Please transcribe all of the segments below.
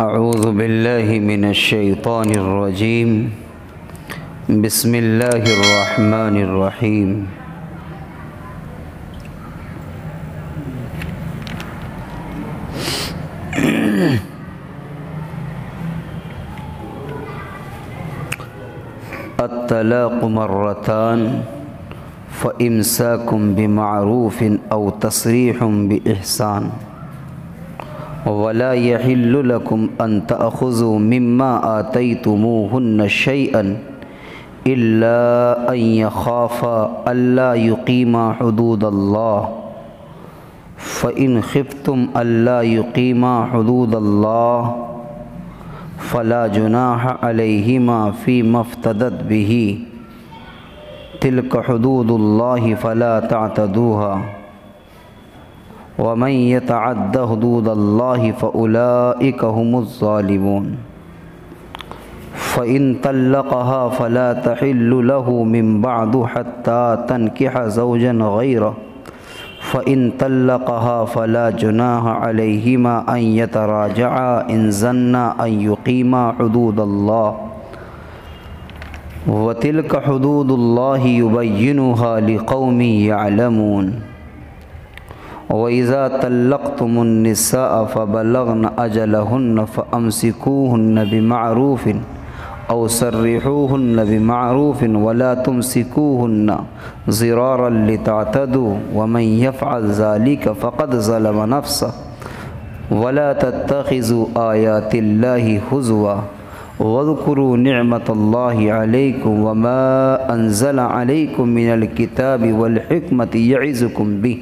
اعوذ باللہ من الشیطان الرجیم بسم اللہ الرحمن الرحیم الطلاق مرتان فإمساك بمعروف أو تسريح بإحسان ولا يحل لكم أن تأخذوا مما آتيتموهن شيئا إلا أن يخافا ألا يقيما حدود الله فإن خفتم ألا يقيما حدود الله فلا جناح عليهما فيما افتدت به تلك حدود الله فلا تعتدوها ومن يتعد حدود الله فأولئك هم الظالمون فإن طلقها فلا تحل له من بعد حتى تنكح زوجا غيره فإن طلقها فلا جناح عليهما أن يتراجعا إن ظنا أن يقيما حدود الله وتلك حدود الله يبينها لقوم يعلمون وإذا طلقتم النساء فبلغن أجلهن فأمسكوهن بمعروف أو سرحوهن بمعروف ولا تمسكوهن ضرارا لتعتدوا ومن يفعل ذلك فقد ظلم نفسه ولا تتخذوا آيات الله هزوا واذكروا نعمة الله عليكم وما أنزل عليكم من الكتاب والحكمة يعظكم به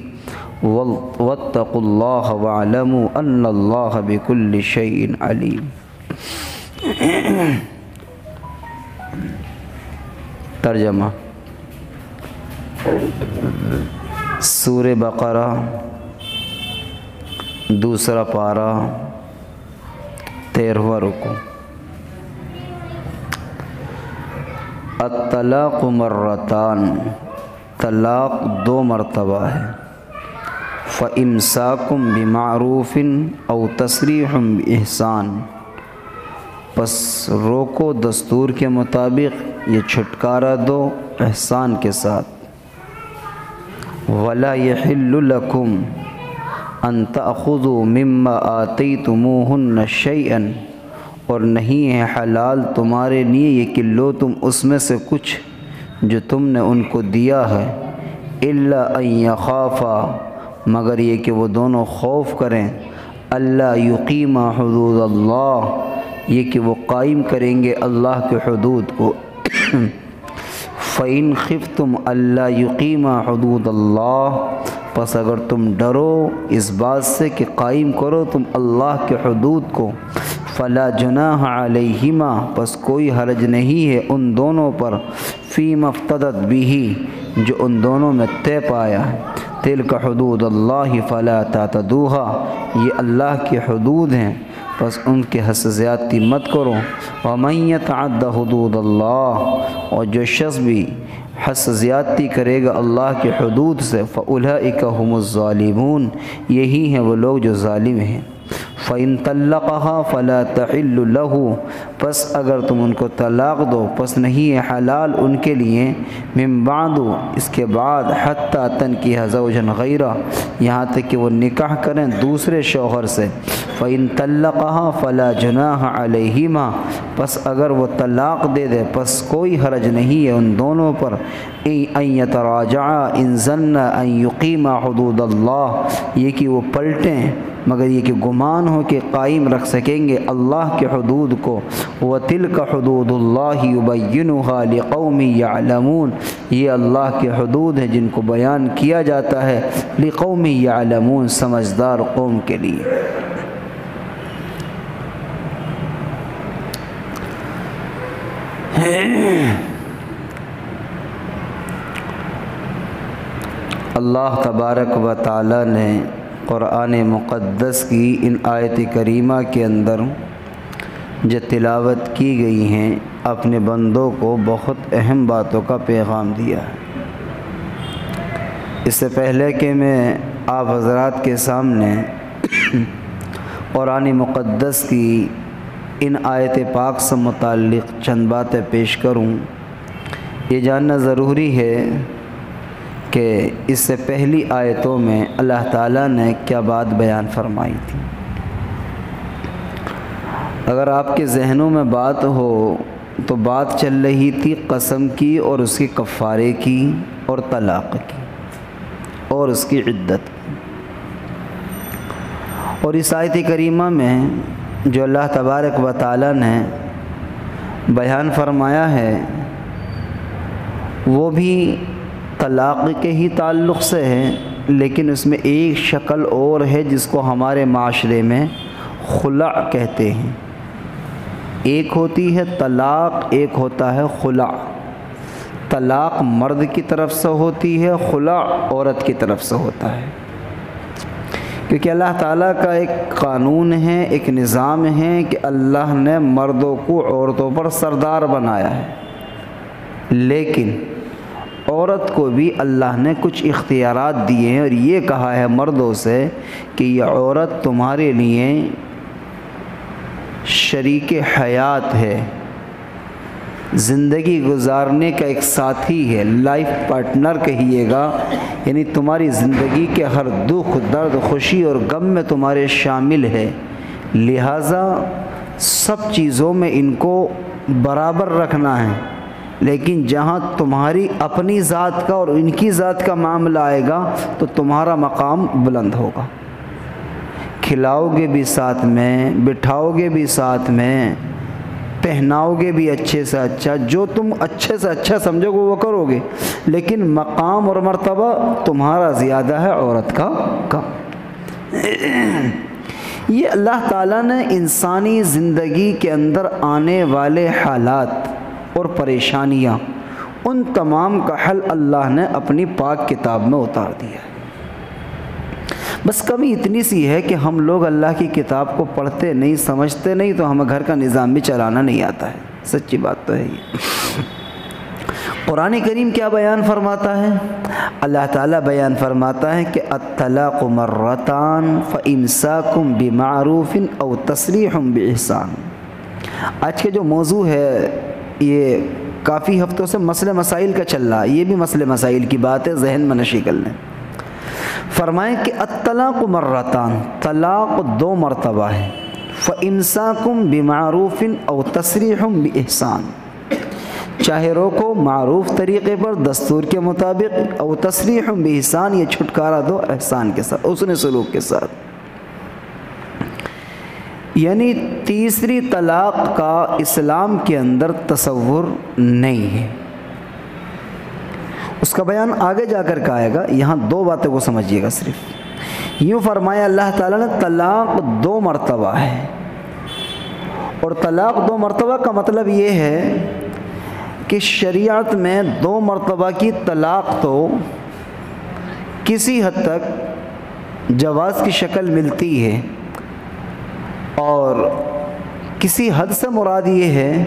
واتقوا الله واعلموا ان اللہ بكل شيء علیم۔ ترجمہ۔ سورہ بقرہ دوسرا پارہ 13واں رکوع۔ الطلاق مرتان، طلاق 2 مرتبہ ہے۔ فَإِمْسَاكُمْ بِمَعْرُوفٍ أَوْ تَسْرِيحٌ بِإِحْسَانٍ، پس روکو دستور کے مطابق یہ چھٹکارا دو احسان کے ساتھ۔ وَلَا يَحِلُّ لَكُمْ أَن تَأْخُذُوا مِمَّا آتَيْتُمُوهُنَّ شَيْئًا، اور نہیں ہے حلال تمہارے لیے یہ کہ لو تم اس میں سے کچھ جو تم نے ان کو دیا ہے، إِلَّا أَن يَخَافَا، مگر یہ کہ وہ دونوں خوف کریں، اللہ یقیما حدود اللہ، یہ کہ وہ قائم کریں گے اللہ کے حدود کو۔ فَإِنْ خِفْتُمْ أَلَّا يُقِيمَا حُدُودَ اللَّهِ، پس اگر تم ڈرو اس بات سے کہ قائم کرو تم اللہ کے حدود کو، فَلَا جُنَاحَ عَلَيْهِمَا، پس کوئی حرج نہیں ہے ان دونوں پر، فِيمَا افْتَدَتْ بِهِ، جو ان دونوں میں طے پایا ہے۔ تلک حدود اللہ فلا تعتدوها، یہ اللہ کے حدود ہیں پس ان کے حد سے زیادتی مت کرو۔ ومن یتعد حدود اللہ، اور جو شخص بھی حد سے زیادتی کرے گا اللہ کے حدود سے، فاولئک هم الظالمون، یہی ہیں وہ لوگ جو ظالم ہیں۔ فَإِن طَلَّقَهَا فَلَا تَحِلُّ لَهُ، پس اگر تم ان کو طلاق دو پس نہیں ہے حلال ان کے لیے، من بعد، اس کے بعد، حتیٰ تنکح زوجا غیرہ، یہاں تک کہ وہ نکاح کریں دوسرے شوہر سے۔ فَإِن طَلَّقَهَا فَلَا جُنَاحَ عَلَيْهِمَا، پس اگر وہ طلاق دے دے پس کوئی حرج نہیں ہے ان دونوں پر، ان یتراجعا ان ظنا ان یقیما حدود اللہ، یہ کہ وہ پلٹیں مگر یہ کہ گمان ہو کہ قائم رکھ سکیں گے اللہ کے حدود کو۔ وَتِلْكَ حُدُودُ اللَّهِ يُبَيِّنُهَا لِقَوْمٍ يَعْلَمُونَ، یہ اللہ کے حدود ہیں جن کو بیان کیا جاتا ہے لِقَوْمٍ يَعْلَمُونَ، سمجھدار قوم کے لیے۔ اللہ تبارک و تعالی نے قرآن مقدس کی ان آیت کریمہ کے اندر جو تلاوت کی گئی ہیں اپنے بندوں کو بہت اہم باتوں کا پیغام دیا ہے۔ اس سے پہلے کہ میں آپ حضرات کے سامنے قرآن مقدس کی ان آیت پاک سے متعلق چند باتیں پیش کروں۔ یہ جاننا ضروری ہے کہ اس سے پہلی آیتوں میں اللہ تعالیٰ نے کیا بات بیان فرمائی تھی۔ اگر آپ کے ذہنوں میں بات ہو تو بات چل رہی تھی قسم کی اور اس کے کفارے کی اور طلاق کی اور اس کی عدت کی۔ اور اس آیت کریمہ میں جو اللہ تبارک و تعالیٰ نے بیان فرمایا ہے وہ بھی طلاق کے ہی تعلق سے ہے، لیکن اس میں ایک شکل اور ہے جس کو ہمارے معاشرے میں خلع کہتے ہیں۔ ایک ہوتی ہے طلاق، ایک ہوتا ہے خلع۔ طلاق مرد کی طرف سے ہوتی ہے، خلع عورت کی طرف سے ہوتا ہے، کیونکہ اللہ تعالیٰ کا ایک قانون ہے، ایک نظام ہے کہ اللہ نے مردوں کو عورتوں پر سردار بنایا ہے، لیکن عورت کو بھی اللہ نے کچھ اختیارات دیے ہیں اور یہ کہا ہے مردوں سے کہ یہ عورت تمہارے لیے شریک حیات ہے، زندگی گزارنے کا ایک ساتھی ہے، لائف پارٹنر کہیے گا، یعنی تمہاری زندگی کے ہر دکھ درد خوشی اور غم میں تمہارے شامل ہے، لہٰذا سب چیزوں میں ان کو برابر رکھنا ہے، لیکن جہاں تمہاری اپنی ذات کا اور ان کی ذات کا معاملہ آئے گا تو تمہارا مقام بلند ہوگا۔ کھلاؤ گے بھی ساتھ میں، بٹھاؤ گے بھی ساتھ میں، پہناؤ گے بھی اچھے سے اچھا، جو تم اچھے سے اچھا سمجھو گے وہ کرو گے، لیکن مقام اور مرتبہ تمہارا زیادہ ہے، عورت کا کم۔ یہ اللہ تعالیٰ نے انسانی زندگی کے اندر آنے والے حالات اور پریشانیاں، ان تمام کا حل اللہ نے اپنی پاک کتاب میں اتار دیا ہے۔ بس کمی اتنی سی ہے کہ ہم لوگ اللہ کی کتاب کو پڑھتے نہیں، سمجھتے نہیں، تو ہمیں گھر کا نظام بھی چلانا نہیں آتا ہے، سچی بات تو ہے یہ۔ قرآن کریم کیا بیان فرماتا ہے؟ اللہ تعالیٰ بیان فرماتا ہے کہ الطلاق مرتان فامساکم بمعروف او تسریح باحسان۔ آج کے جو موضوع ہے یہ کافی ہفتوں سے مسئلے مسائل کا چل رہا ہے، یہ بھی مسئلے مسائل کی بات ہے، ذہن میں نشی کر لیں۔ فرمائیں کہ الطلاق مرتان، طلاق 2 مرتبہ ہے، فامساکم بمعروف او تسریح باحسان، چاہے روکو معروف طریقے پر دستور کے مطابق، او تسریح باحسان، یہ چھٹکارا دو احسان کے ساتھ، حسن سلوک کے ساتھ۔ یعنی تیسری طلاق کا اسلام کے اندر تصور نہیں ہے، اس کا بیان آگے جا کر کا آئے گا، یہاں 2 باتوں کو سمجھیے گا صرف۔ یوں فرمایا اللہ تعالیٰ نے طلاق 2 مرتبہ ہے، اور طلاق 2 مرتبہ کا مطلب یہ ہے کہ شریعت میں 2 مرتبہ کی طلاق تو کسی حد تک جواز کی شکل ملتی ہے، اور کسی حد سے مراد یہ ہے،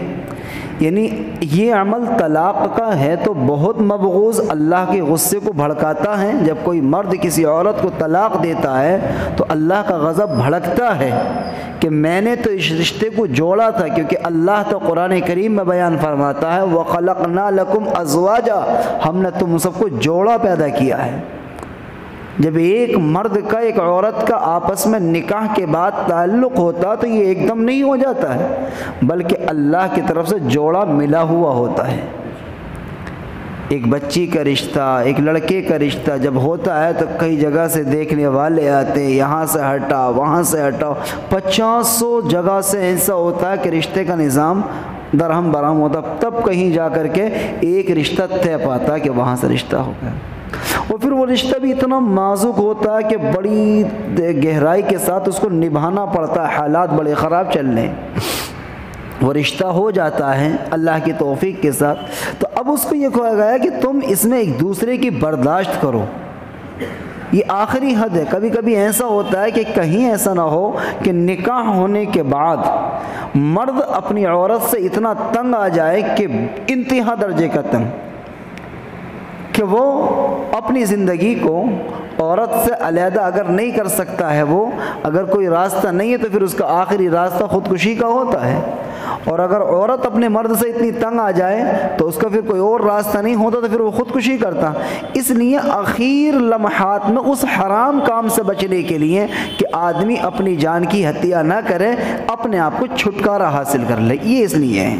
یعنی یہ عمل طلاق کا ہے تو بہت مبغوض، اللہ کے غصے کو بھڑکاتا ہے۔ جب کوئی مرد کسی عورت کو طلاق دیتا ہے تو اللہ کا غضب بھڑکتا ہے کہ میں نے تو اس رشتے کو جوڑا تھا، کیونکہ اللہ تو قرآن کریم میں بیان فرماتا ہے وَخَلَقْنَا لَكُمْ أَزْوَاجًا، ہم نے تم سب کو جوڑا پیدا کیا ہے۔ جب ایک مرد کا ایک عورت کا آپس میں نکاح کے بعد تعلق ہوتا تو یہ ایک دم نہیں ہو جاتا ہے، بلکہ اللہ کی طرف سے جوڑا ملا ہوا ہوتا ہے۔ ایک بچی کا رشتہ، ایک لڑکے کا رشتہ جب ہوتا ہے تو کئی جگہ سے دیکھنے والے آتے ہیں، یہاں سے ہٹا وہاں سے ہٹاؤ، 500 جگہ سے ایسا ہوتا ہے کہ رشتے کا نظام درہم برہم ہوتا، تب کہیں جا کر کے ایک رشتہ طے پاتا کہ وہاں سے رشتہ ہو گیا۔ اور پھر وہ رشتہ بھی اتنا نازک ہوتا ہے کہ بڑی گہرائی کے ساتھ اس کو نبھانا پڑتا ہے، حالات بڑے خراب چل رہے ہیں، وہ رشتہ ہو جاتا ہے اللہ کی توفیق کے ساتھ، تو اب اس کو یہ کہا گیا کہ تم اس میں ایک دوسرے کی برداشت کرو، یہ آخری حد ہے۔ کبھی کبھی ایسا ہوتا ہے کہ کہیں ایسا نہ ہو کہ نکاح ہونے کے بعد مرد اپنی عورت سے اتنا تنگ آ جائے کہ انتہا درجے کا تنگ، کہ وہ اپنی زندگی کو عورت سے علیحدہ اگر نہیں کر سکتا ہے وہ، اگر کوئی راستہ نہیں ہے تو پھر اس کا آخری راستہ خودکشی کا ہوتا ہے، اور اگر عورت اپنے مرد سے اتنی تنگ آ جائے تو اس کا پھر کوئی اور راستہ نہیں ہوتا تو پھر وہ خودکشی کرتا۔ اس لیے آخر لمحات میں اس حرام کام سے بچنے کے لیے کہ آدمی اپنی جان کی ہتیا نہ کرے، اپنے آپ کو چھٹکارا حاصل کر لے، یہ اس لیے ہے۔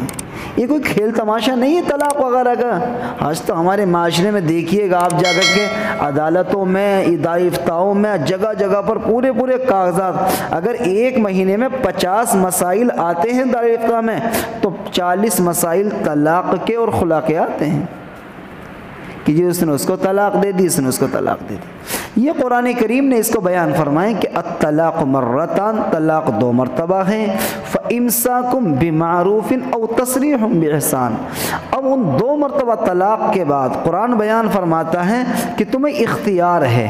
یہ کوئی کھیل تماشا نہیں ہے طلاق وغیرہ کا۔ آج تو ہمارے معاشرے میں دیکھیے گا آپ جا کر کے عدالتوں میں، ادارے افتاؤں میں، جگہ جگہ پر پورے کاغذات، اگر ایک مہینے میں 50 مسائل آتے ہیں دار افتاء میں تو 40 مسائل طلاق کے اور خلا کے آتے ہیں کہ جی اس نے اس کو طلاق دے دی، اس نے اس کو طلاق دے دی۔ یہ قرآن کریم نے اس کو بیان فرمائے کہ الطلاق مرتان، طلاق 2 مرتبہ ہیں، فَإِمْسَاكُمْ بِمَعْرُوفٍ أَوْ تَسْرِيحٌ بِإِحْسَانٍ۔ اب ان 2 مرتبہ طلاق کے بعد قرآن بیان فرماتا ہے کہ تمہیں اختیار ہے،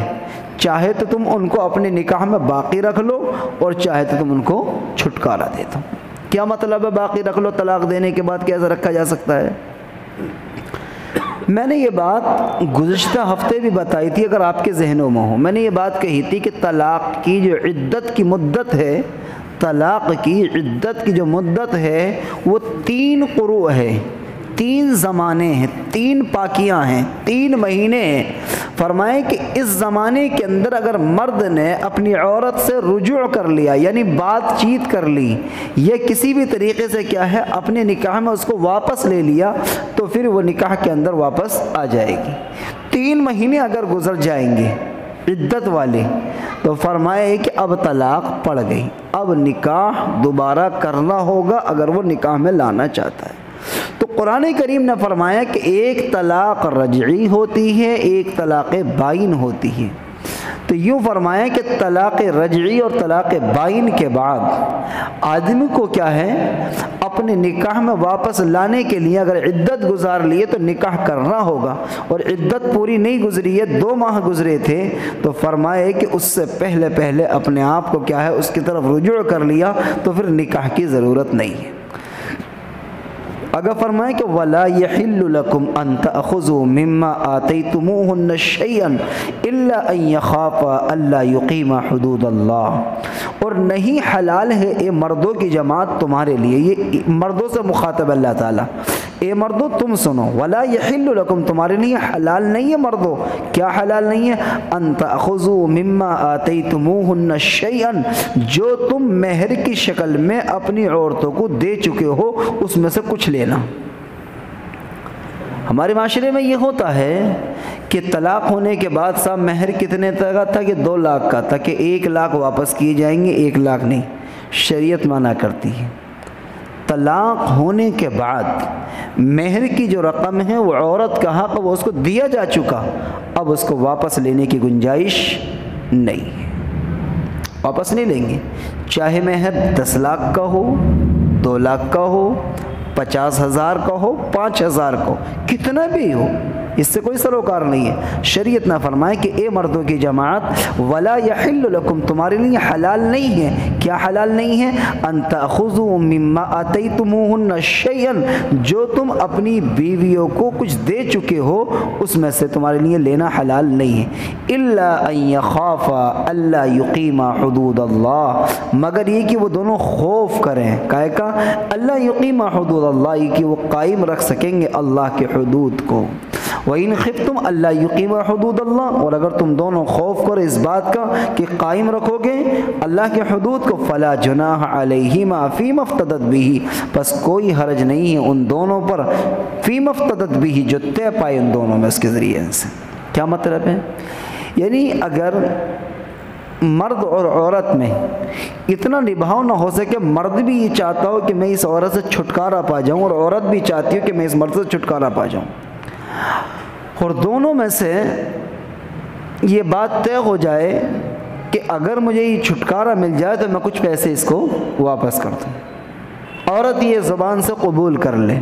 چاہے تو تم ان کو اپنے نکاح میں باقی رکھ لو اور چاہے تو تم ان کو چھٹکارا دے دو۔ کیا مطلب ہے باقی رکھ لو؟ طلاق دینے کے بعد کیسے رکھا جا سکتا ہے؟ میں نے یہ بات گزشتہ ہفتے بھی بتائی تھی، اگر آپ کے ذہنوں میں ہو۔ میں نے یہ بات کہی تھی کہ طلاق کی جو عدت کی مدت ہے، طلاق کی عدت کی جو مدت ہے وہ 3 قروء ہے، 3 زمانے ہیں، 3 پاکیاں ہیں، 3 مہینے ہیں۔ فرمائے کہ اس زمانے کے اندر اگر مرد نے اپنی عورت سے رجوع کر لیا، یعنی بات چیت کر لی، یا کسی بھی طریقے سے کیا ہے اپنے نکاح میں اس کو واپس لے لیا، تو پھر وہ نکاح کے اندر واپس آ جائے گی۔ 3 مہینے اگر گزر جائیں گے عدت والے تو فرمائے کہ اب طلاق پڑ گئی، اب نکاح دوبارہ کرنا ہوگا اگر وہ نکاح میں لانا چاہتا ہے۔ تو قرآن کریم نے فرمایا کہ ایک طلاق رجعی ہوتی ہے، ایک طلاق بائن ہوتی ہے۔ تو یوں فرمایا کہ طلاق رجعی اور طلاق بائن کے بعد آدمی کو کیا ہے اپنے نکاح میں واپس لانے کے لیے اگر عدت گزار لیے تو نکاح کرنا ہوگا، اور عدت پوری نہیں گزری ہے، 2 ماہ گزرے تھے، تو فرمائے کہ اس سے پہلے اپنے آپ کو کیا ہے اس کی طرف رجوع کر لیا تو پھر نکاح کی ضرورت نہیں ہے۔ اگر فرمائے کہ وَلَا يَحِلُّ لَكُمْ أَن تَأْخُذُوا مِمَّا آتَيْتُمُوهُنَّ شَيْئًا إِلَّا أَن يَخَافَا أَلَّا يُقِيمَا حُدُودَ اللَّهِ، اور نہیں حلال ہے اے مردوں کی جماعت تمہارے لیے، یہ مردوں سے مخاطب اللہ تعالیٰ، اے مردوں تم سنو، وَلَا يَحِلُّ لَكُمْ تمہارے لیے حلال نہیں ہے مردوں، کیا حلال نہیں ہے؟ أَن تَأْخُذُوا مِمَّا آتَيْتُمُوهُنَّ شَيْئًا، جو تم مہر کی شکل میں اپنی عورتوں کو دے چکے ہو اس میں سے کچھ لینا۔ ہمارے معاشرے میں یہ ہوتا ہے کہ طلاق ہونے کے بعد صاحب مہر کتنے کا تھا کہ 2 لاکھ کا تھا کہ 1 لاکھ واپس کیے جائیں گے، 1 لاکھ نہیں، شریعت منع کرتی ہے۔ طلاق ہونے کے بعد مہر کی جو رقم ہے وہ عورت کا حق وہ اس کو دیا جا چکا، اب اس کو واپس لینے کی گنجائش نہیں ہے، واپس نہیں لیں گے، چاہے مہر 10 لاکھ کا ہو، 2 لاکھ کا ہو، 50,000 کا ہو، 5,000 کا ہو، کتنا بھی ہو، اس سے کوئی سروکار نہیں ہے۔ شریعت نے فرمایا کہ اے مردوں کی جماعت وَلَا يَحِلُّ لَكُمْ تمہارے لیے حلال نہیں ہے، کیا حلال نہیں ہے؟ أَن تَأْخُذُوا مِمَّا آتَيْتُمُوهُنَّ شَيْئًا، جو تم اپنی بیویوں کو کچھ دے چکے ہو اس میں سے تمہارے لیے لینا حلال نہیں ہے، إِلَّا أَن يَخَافَا أَلَّا يُقِيمَا حُدُودَ اللَّهِ، مگر یہ کہ وہ دونوں خوف کریں، کائے کا اللہ یقیما حدود اللہ، کہ وہ قائم رکھ سکیں گے اللہ کے حدود کو۔ وَإِنْ خِفْتُمْ أَلَّا يُقِيمَا حُدُودَ اللَّهِ، اور اگر تم دونوں خوف کرو اس بات کا کہ قائم رکھو گے اللہ کے حدود کو، فَلَا جُنَاحَ عَلَيْهِمَا فِيمَا افْتَدَتْ بِهِ، پس کوئی حرج نہیں ہے ان دونوں پر، فِيمَا افْتَدَتْ بِهِ، جو طے پائے ان دونوں میں اس کے ذریعے سے۔ کیا مطلب ہے؟ یعنی اگر مرد اور عورت میں اتنا نبھاؤ نہ ہو سکے، مرد بھی یہ چاہتا ہو کہ میں اس عورت سے چھٹکارا پا جاؤں اور عورت بھی چاہتی ہو کہ میں اس مرد سے چھٹکارا پا جاؤں، اور دونوں میں سے یہ بات طے ہو جائے کہ اگر مجھے یہ چھٹکارا مل جائے تو میں کچھ پیسے اس کو واپس کر دوں، عورت یہ زبان سے قبول کر لے،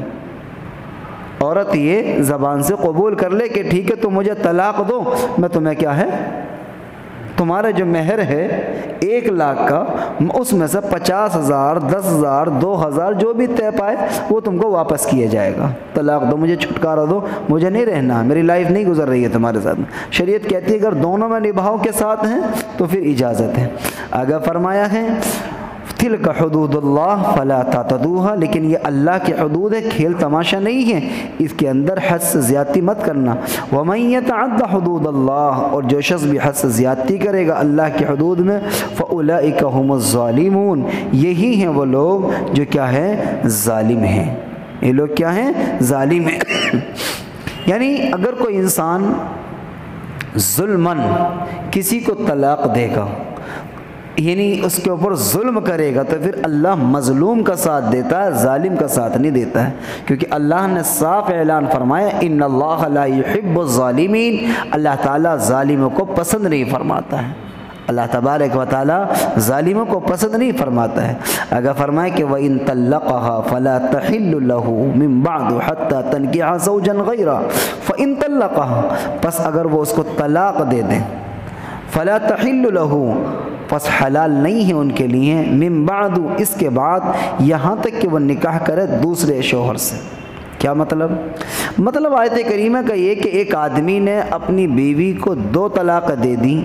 عورت یہ زبان سے قبول کر لے کہ ٹھیک ہے تم مجھے طلاق دو، میں تمہیں کیا ہے تمہارا جو مہر ہے 1 لاکھ کا، اس میں سے 50,000 10,000 2,000 جو بھی طے پائے وہ تم کو واپس کیا جائے گا۔ طلاق دو، مجھے چھٹکارا دو، مجھے نہیں رہنا، میری لائف نہیں گزر رہی ہے تمہارے ساتھ۔ شریعت کہتی ہے اگر دونوں میں نبھاؤ کے ساتھ ہیں تو پھر اجازت ہے۔ اگر فرمایا ہے تلک حدود اللہ فلا تعتدوها، لیکن یہ اللہ کی حدود ہے، کھیل تماشا نہیں ہے، اس کے اندر حد سے زیادتی مت کرنا۔ ومن یتعد حدود اللہ، اور جو شخص بھی حد سے زیادتی کرے گا اللہ کی حدود میں، فاولئک هم الظالمون، یہی ہیں وہ لوگ جو کیا ہیں؟ ظالم ہیں۔ یہ لوگ کیا ہیں؟ ظالم ہیں۔ یعنی اگر کوئی انسان ظلماً کسی کو طلاق دے گا، یعنی اس کے اوپر ظلم کرے گا، تو پھر اللہ مظلوم کا ساتھ دیتا ہے، ظالم کا ساتھ نہیں دیتا ہے، کیونکہ اللہ نے صاف اعلان فرمایا ان اللہ لا يحب الظالمین، اللہ تعالیٰ ظالموں کو پسند نہیں فرماتا ہے۔ اللہ تبارک و تعالیٰ ظالموں کو پسند نہیں فرماتا ہے۔ اگر فرمائے کہ وَإِن طَلَّقَهَا فَلَا تَحِلُّ لَهُ مِن بَعْدُ حَتَّى تَنكِحَ زَوْجًا غَيْرَهُ فَإِن طَلَّقَهَا، پس اگر وہ اس کو طلاق دے دیں، فَلَا تَحِلُّ لَهُ، پس حلال نہیں ہے ان کے لیے، من بعد، اس کے بعد، یہاں تک کہ وہ نکاح کرے دوسرے شوہر سے۔ کیا مطلب؟ مطلب آیت کریمہ کا یہ کہ ایک آدمی نے اپنی بیوی کو 2 طلاق دے دی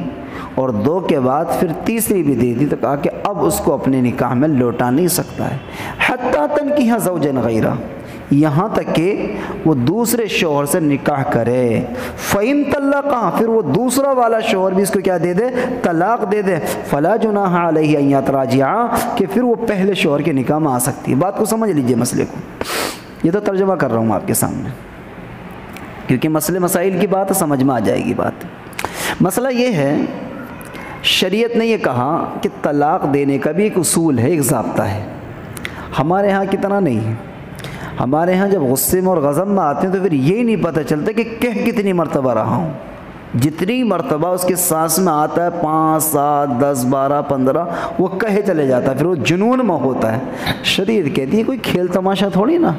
اور 2 کے بعد پھر تیسری بھی دے دی، تو کہا کہ اب اس کو اپنے نکاح میں لوٹا نہیں سکتا ہے، حتیٰ تنکیح زوجا غیرہ، یہاں تک کہ وہ دوسرے شوہر سے نکاح کرے۔ فَإِن طَلَّقَهَا، پھر وہ دوسرا والا شوہر بھی اس کو کیا دے دے؟ طلاق دے دے۔ فَلَا جُنَاحَ عَلَيْهِ أَن يَتَرَاجَعَا، کہ پھر وہ پہلے شوہر کے نکاح میں آ سکتی ہے۔ بات کو سمجھ لیجئے مسئلے کو، یہ تو ترجمہ کر رہا ہوں آپ کے سامنے، کیونکہ مسئلے مسائل کی بات سمجھ میں آ جائے گی بات۔ مسئلہ یہ ہے، شریعت نے یہ کہا کہ طلاق دینے کا بھی ایک اصول ہے، ایک ضابطہ ہے۔ ہمارے ہاں کتنا نہیں ہے، ہمارے ہاں جب غصے میں اور غضب میں آتے ہیں تو پھر یہی نہیں پتہ چلتا کہ کہہ کتنی مرتبہ رہا ہوں۔ جتنی مرتبہ اس کے سانس میں آتا ہے 5 7 10 12 15 وہ کہے چلے جاتا ہے، پھر وہ جنون میں ہوتا ہے۔ شریعت کہتی ہے کوئی کھیل تماشا تھوڑی نا،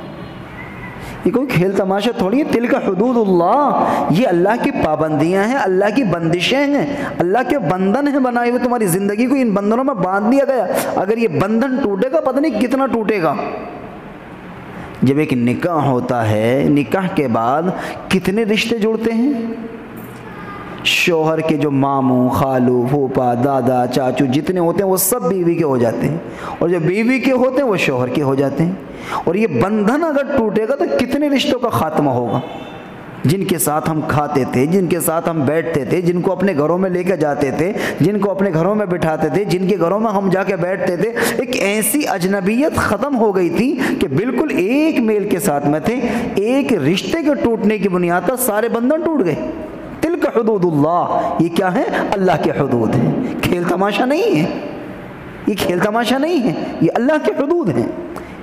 یہ کوئی کھیل تماشا تھوڑی ہے، تلک حدود اللہ، یہ اللہ کی پابندیاں ہیں، اللہ کی بندشیں ہیں، اللہ کے بندھن ہیں بنائے ہوئے، تمہاری زندگی کو ان بندھنوں میں باندھ دیا گیا۔ اگر یہ بندھن ٹوٹے گا پتہ نہیں کتنا ٹوٹے گا۔ جب ایک نکاح ہوتا ہے، نکاح کے بعد کتنے رشتے جڑتے ہیں؟ شوہر کے جو ماموں، خالو، پھوپھا، دادا، چاچو جتنے ہوتے ہیں وہ سب بیوی کے ہو جاتے ہیں، اور جو بیوی کے ہوتے ہیں وہ شوہر کے ہو جاتے ہیں۔ اور یہ بندھن اگر ٹوٹے گا تو کتنے رشتوں کا خاتمہ ہوگا؟ جن کے ساتھ ہم کھاتے تھے، جن کے ساتھ ہم بیٹھتے تھے، جن کو اپنے گھروں میں لے کے جاتے تھے، جن کو اپنے گھروں میں بٹھاتے تھے، جن کے گھروں میں ہم جا کے بیٹھتے تھے، ایک ایسی اجنبیت ختم ہو گئی تھی کہ بالکل ایک میل کے ساتھ میں تھے۔ ایک رشتے کے ٹوٹنے کی بنیاد پر سارے بندھن ٹوٹ گئے۔ تلک حدود اللہ، یہ کیا ہے؟ اللہ کے حدود ہیں، کھیل تماشا نہیں ہے، یہ کھیل تماشا نہیں ہے، یہ اللہ کے حدود ہیں۔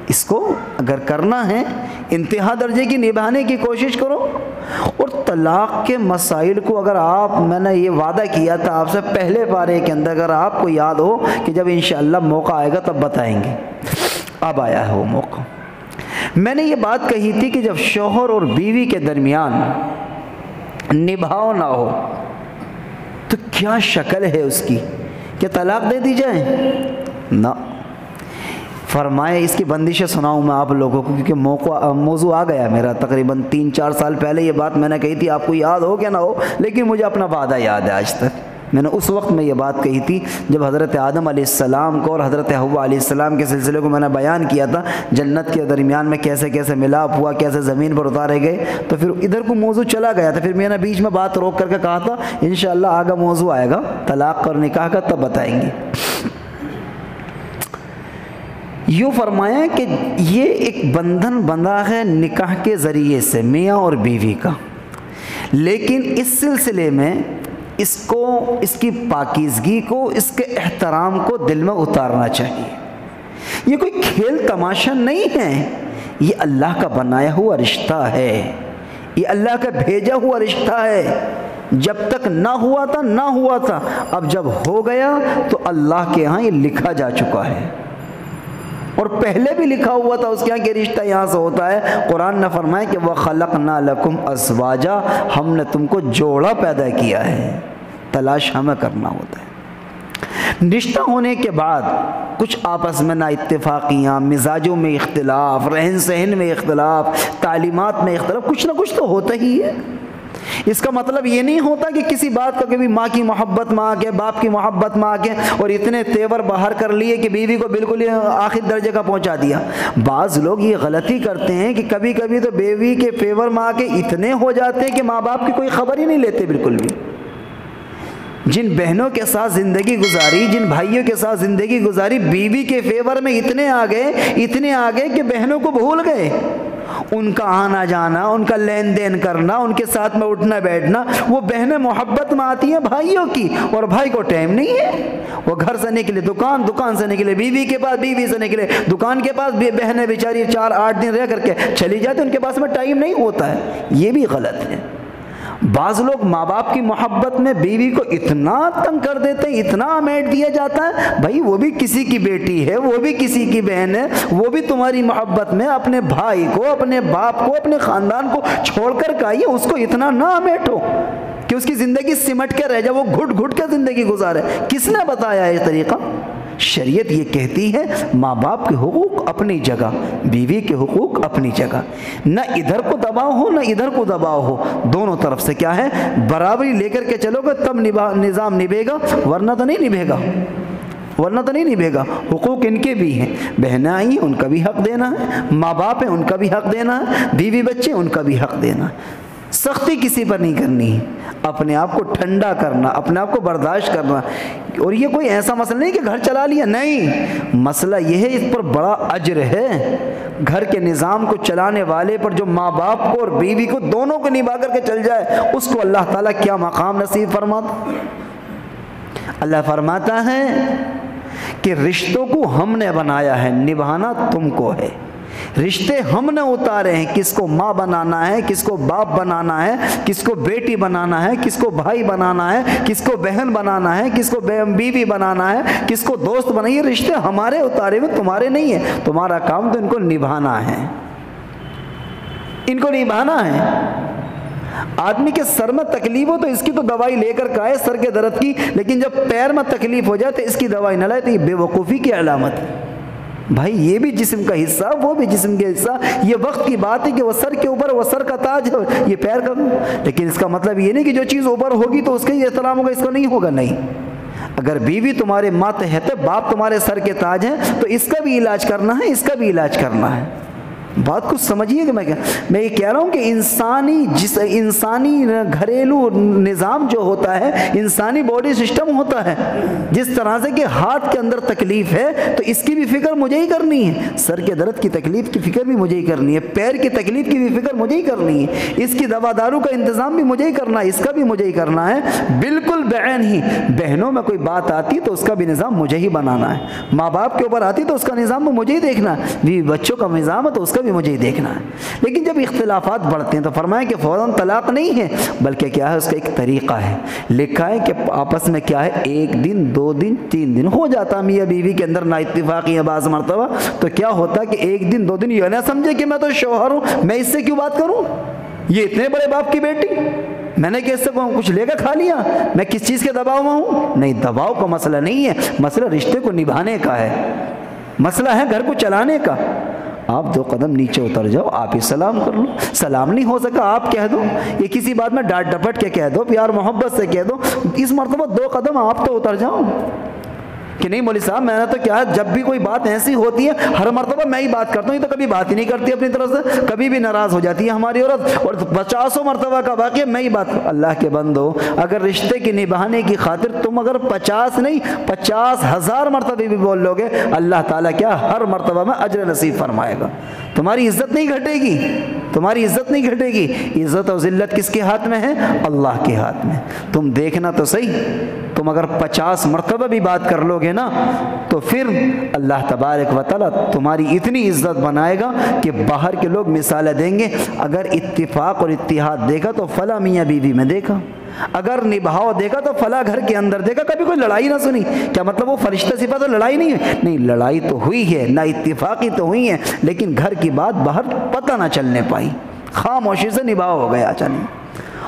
اس کو اگر کرنا ہے انتہا درجے کی نبھانے کی کوشش کرو۔ اور طلاق کے مسائل کو اگر آپ، میں نے یہ وعدہ کیا تھا آپ سے پہلے پارے کے اندر، اگر آپ کو یاد ہو کہ جب انشاءاللہ موقع آئے گا تب بتائیں گے، اب آیا ہے وہ موقع۔ میں نے یہ بات کہی تھی کہ جب شوہر اور بیوی کے درمیان نبھاؤ نہ ہو تو کیا شکل ہے اس کی؟ کیا طلاق دے دی جائے؟ نہ، فرمائے اس کی بندشیں سناؤں میں آپ لوگوں کو، کیونکہ موضوع آ گیا میرا تقریباً 3-4 سال پہلے یہ بات میں نے کہی تھی، آپ کو یاد ہو کہ نہ ہو، لیکن مجھے اپنا وعدہ یاد ہے آج تک۔ میں نے اس وقت میں یہ بات کہی تھی جب حضرت آدم علیہ السلام کو اور حضرت حوا علیہ السلام کے سلسلے کو میں نے بیان کیا تھا، جنت کے درمیان میں کیسے کیسے ملاپ ہوا، کیسے زمین پر اتارے گئے، تو پھر ادھر کو موضوع چلا گیا تھا، پھر میں نے بیچ میں بات روک کر کے کہا تھا انشاءاللہ آگے موضوع آئے گا طلاق اور نکاح کا، تب بتائیں گے۔ یوں فرمایا کہ یہ ایک بندھن بندھا ہے نکاح کے ذریعے سے میاں اور بیوی کا، لیکن اس سلسلے میں اس کو، اس کی پاکیزگی کو، اس کے احترام کو دل میں اتارنا چاہیے۔ یہ کوئی کھیل تماشا نہیں ہے، یہ اللہ کا بنایا ہوا رشتہ ہے، یہ اللہ کا بھیجا ہوا رشتہ ہے۔ جب تک نہ ہوا تھا نہ ہوا تھا، اب جب ہو گیا تو اللہ کے ہاں یہ لکھا جا چکا ہے، اور پہلے بھی لکھا ہوا تھا اس کے یہاں کہ رشتہ یہاں سے ہوتا ہے۔ قرآن نے فرمایا کہ وَخَلَقْنَا لَكُمْ أَزْوَاجًا، ہم نے تم کو جوڑا پیدا کیا ہے، تلاش ہمیں کرنا ہوتا ہے۔ رشتہ ہونے کے بعد کچھ آپس میں نا اتفاقیاں، مزاجوں میں اختلاف، رہن سہن میں اختلاف، تعلیمات میں اختلاف، کچھ نہ کچھ تو ہوتا ہی ہے۔ اس کا مطلب یہ نہیں ہوتا کہ کسی بات کا کبھی ماں کی محبت میں آ کے، باپ کی محبت میں آ کے اور اتنے تیور باہر کر لیے کہ بیوی کو بالکل آخر درجے کا پہنچا دیا۔ بعض لوگ یہ غلطی کرتے ہیں کہ کبھی کبھی تو بیوی کے فیور میں آ کے اتنے ہو جاتے ہیں کہ ماں باپ کی کوئی خبر ہی نہیں لیتے بالکل بھی۔ جن بہنوں کے ساتھ زندگی گزاری، جن بھائیوں کے ساتھ زندگی گزاری، بیوی کے فیور میں اتنے آ گئے کہ بہنوں کو بھول گئے۔ ان کا آنا جانا، ان کا لین دین کرنا، ان کے ساتھ میں اٹھنا بیٹھنا، وہ بہنیں محبت میں آتی ہیں بھائیوں کی، اور بھائی کو ٹائم نہیں ہے۔ وہ گھر سے نکلے دکان، دکان سے نکلے بیوی کے پاس، بیوی سے نکلے دکان کے پاس، بہنیں بیچاری 4-8 دن رہ کر کے چلی جاتی، ان کے پاس میں ٹائم نہیں ہوتا ہے۔ یہ بھی غلط ہے۔ بعض لوگ ماں باپ کی محبت میں بیوی کو اتنا تنگ کر دیتے ہیں، اتنا امیٹ دیا جاتا ہے، بھائی وہ بھی کسی کی بیٹی ہے، وہ بھی کسی کی بہن ہے، وہ بھی تمہاری محبت میں اپنے بھائی کو، اپنے باپ کو، اپنے خاندان کو چھوڑ کر کہیے، اس کو اتنا نہ امیٹو کہ اس کی زندگی سمٹ کے رہ جائے، وہ گھٹ گھٹ کے زندگی گزارے۔ کس نے بتایا یہ طریقہ؟ شریعت یہ کہتی ہے ماں باپ کے حقوق اپنی جگہ، بیوی کے حقوق اپنی جگہ، نہ ادھر کو دباؤ ہو نہ ادھر کو دباؤ ہو، دونوں طرف سے کیا ہے برابری لے کر کے چلو گے تب نظام نبھے گا، ورنہ تو نہیں نبھے گا، ورنہ تو نہیں نبھے گا۔ حقوق ان کے بھی ہیں، بہنیں آئی ہیں ان کا بھی حق دینا ہے، ماں باپ ہیں ان کا بھی حق دینا ہے، بیوی بچے ان کا بھی حق دینا ہے۔ سختی کسی پر نہیں کرنی ہے، اپنے آپ کو ٹھنڈا کرنا، اپنے آپ کو برداشت کرنا۔ اور یہ کوئی ایسا مسئلہ نہیں کہ گھر چلا لیا، نہیں، مسئلہ یہ ہے اس پر بڑا اجر ہے۔ گھر کے نظام کو چلانے والے پر جو ماں باپ کو اور بیوی کو دونوں کو نبھا کر کے چل جائے، اس کو اللہ تعالیٰ کیا مقام نصیب فرماتا۔ اللہ فرماتا ہے کہ رشتوں کو ہم نے بنایا ہے، نبھانا تم کو ہے۔ رشتے ہم نے اتارے ہیں، کس کو ماں بنانا ہے، کس کو باپ بنانا ہے، کس کو بیٹی بنانا ہے، کس کو بھائی بنانا ہے، کس کو بہن بنانا ہے، کس کو بیوی بنانا ہے، کس کو دوست بنانا ہے۔ یہ رشتے ہمارے اتارے ہوئے، تمہارے نہیں ہیں۔ تمہارا کام تو ان کو نبھانا ہے، ان کو نبھانا ہے۔ آدمی کے سر میں تکلیف ہو تو اس کی تو دوائی لے کر کھائے سر کے درد کی، لیکن جب پیر میں تکلیف ہو جائے تو اس کی دوائی نہ لائے تو یہ بے وقوفی کی علامت ہے۔ بھائی یہ بھی جسم کا حصہ، وہ بھی جسم کا حصہ۔ یہ وقت کی بات ہے کہ وہ سر کے اوپر، وہ سر کا تاج ہے، یہ پیر کا، لیکن اس کا مطلب یہ نہیں کہ جو چیز اوپر ہوگی تو اس کا ہی احترام ہوگا، اس کا نہیں ہوگا، نہیں۔ اگر بیوی تمہارے ماتحت ہے، باپ تمہارے سر کے تاج ہیں، تو اس کا بھی علاج کرنا ہے، اس کا بھی علاج کرنا ہے۔ بات کچھ سمجھیے کہ میں یہ کہہ رہا ہوں کہ انسانی گھریلو نظام جو ہوتا ہے، انسانی باڈی سسٹم ہوتا ہے، جس طرح سے کہ ہاتھ کے اندر تکلیف ہے تو اس کی بھی فکر مجھے ہی کرنی ہے، سر کے درد کی تکلیف کی فکر بھی مجھے ہی کرنی ہے، پیر کی تکلیف کی بھی فکر مجھے ہی کرنی ہے، اس کی دوا دارو کا انتظام بھی مجھے ہی کرنا ہے، اس کا بھی مجھے ہی کرنا ہے، بالکل بعین ہی۔ بہنوں میں کوئی بات آتی تو اس کا بھی نظام مجھے ہی بنانا ہے، ماں باپ کے اوپر آتی تو اس کا نظام بھی مجھے ہی دیکھنا ہے، بیوی بچوں کا نظام ہے تو اس کا بھی مجھے ہی دیکھنا ہے۔ لیکن جب اختلافات بڑھتے ہیں تو فرمائیں کہ فوراً طلاق نہیں ہے، بلکہ کیا ہے اس کا ایک طریقہ ہے، لکھا ہے کہ آپس میں کیا ہے 1 دن 2 دن 3 دن ہو جاتا میاں بیوی کے اندر نا اتفاقی ہے بعض مرتبہ، تو کیا ہوتا کہ 1 دن 2 دن یہ نہ سمجھے کہ میں تو شوہر ہوں، میں اس سے کیوں بات کروں، یہ اتنے بڑے باپ کی بیٹی، میں نے کہ اس سے کچھ لے کر کھا لیا، میں کس چیز کے دباؤ میں ہوں۔ نہیں، دباؤ کا مسئلہ نہیں ہے، مسئلہ رشتے کو نبھانے کا ہے، مسئلہ ہے گھر کو چلانے کا۔ آپ 2 قدم نیچے اتر جاؤ، آپ ہی سلام کر لو، سلام نہیں ہو سکا آپ کہہ دو، یہ کسی بات میں ڈانٹ ڈپٹ کے کہہ دو، پیار محبت سے کہہ دو، اس مرتبہ 2 قدم آپ تو اتر جاؤ کہ نہیں مولوی صاحب میں نے تو کیا ہے، جب بھی کوئی بات ایسی ہوتی ہے ہر مرتبہ میں ہی بات کرتا ہوں، یہ تو کبھی بات ہی نہیں کرتی اپنی طرف سے، کبھی بھی ناراض ہو جاتی ہے ہماری عورت، اور 50 مرتبہ کا واقعہ میں ہی بات۔ اللہ کے بندو، اگر رشتے کی نبھانے کی خاطر تم اگر 50 نہیں 50,000 مرتبہ بھی بول لو گے، اللہ تعالیٰ کیا ہر مرتبہ میں اجر نصیب فرمائے گا، تمہاری عزت نہیں گھٹے گی، تمہاری عزت نہیں گھٹے گی۔ عزت و ذلت کس کے ہاتھ میں ہے؟ اللہ کے ہاتھ میں۔ تم دیکھنا تو صحیح، تم اگر 50 مرتبہ بھی بات کر لو گے نا تو پھر اللہ تبارک و تعالیٰ تمہاری اتنی عزت بنائے گا کہ باہر کے لوگ مثالیں دیں گے، اگر اتفاق اور اتحاد دیکھا تو فلاں میاں بیوی میں دیکھا، اگر نبھاؤ دیکھا تو فلاں گھر کے اندر دیکھا، کبھی کوئی لڑائی نہ سنی۔ کیا مطلب وہ فرشتہ صفت تو لڑائی نہیں ہے؟ نہیں، لڑائی تو ہوئی ہے، نہ اتفاقی تو ہوئی ہے، لیکن گھر کی بات باہر پتہ نہ چلنے پائی، خاموشی سے نبھاؤ ہو گیا چلی۔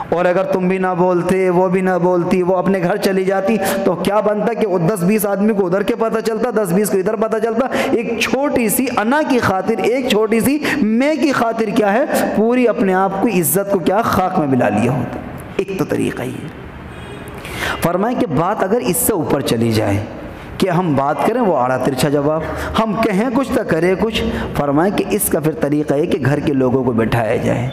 اور اگر تم بھی نہ بولتے وہ بھی نہ بولتی, وہ اپنے گھر چلی جاتی, تو کیا بنتا کہ 10-20 آدمی کو ادھر کے پتہ چلتا, 10-20 کو ادھر پتہ چلتا. ایک چھوٹی سی انا کی خاطر, ایک چھوٹی سی میں کی خاطر کیا ہے, پوری اپنے آپ کو عزت کو کیا خاک میں ملا لیا ہوتا. ایک تو طریقہ یہ فرمائیں کہ بات اگر اس سے اوپر چلی جائے کہ ہم بات کریں وہ آڑا ترچھا جواب, ہم کہیں کچھ تو کرے کچھ. فرمائیں کہ اس کا پھر طریقہ ہے کہ گھر کے لوگوں کو بٹھایا جائے,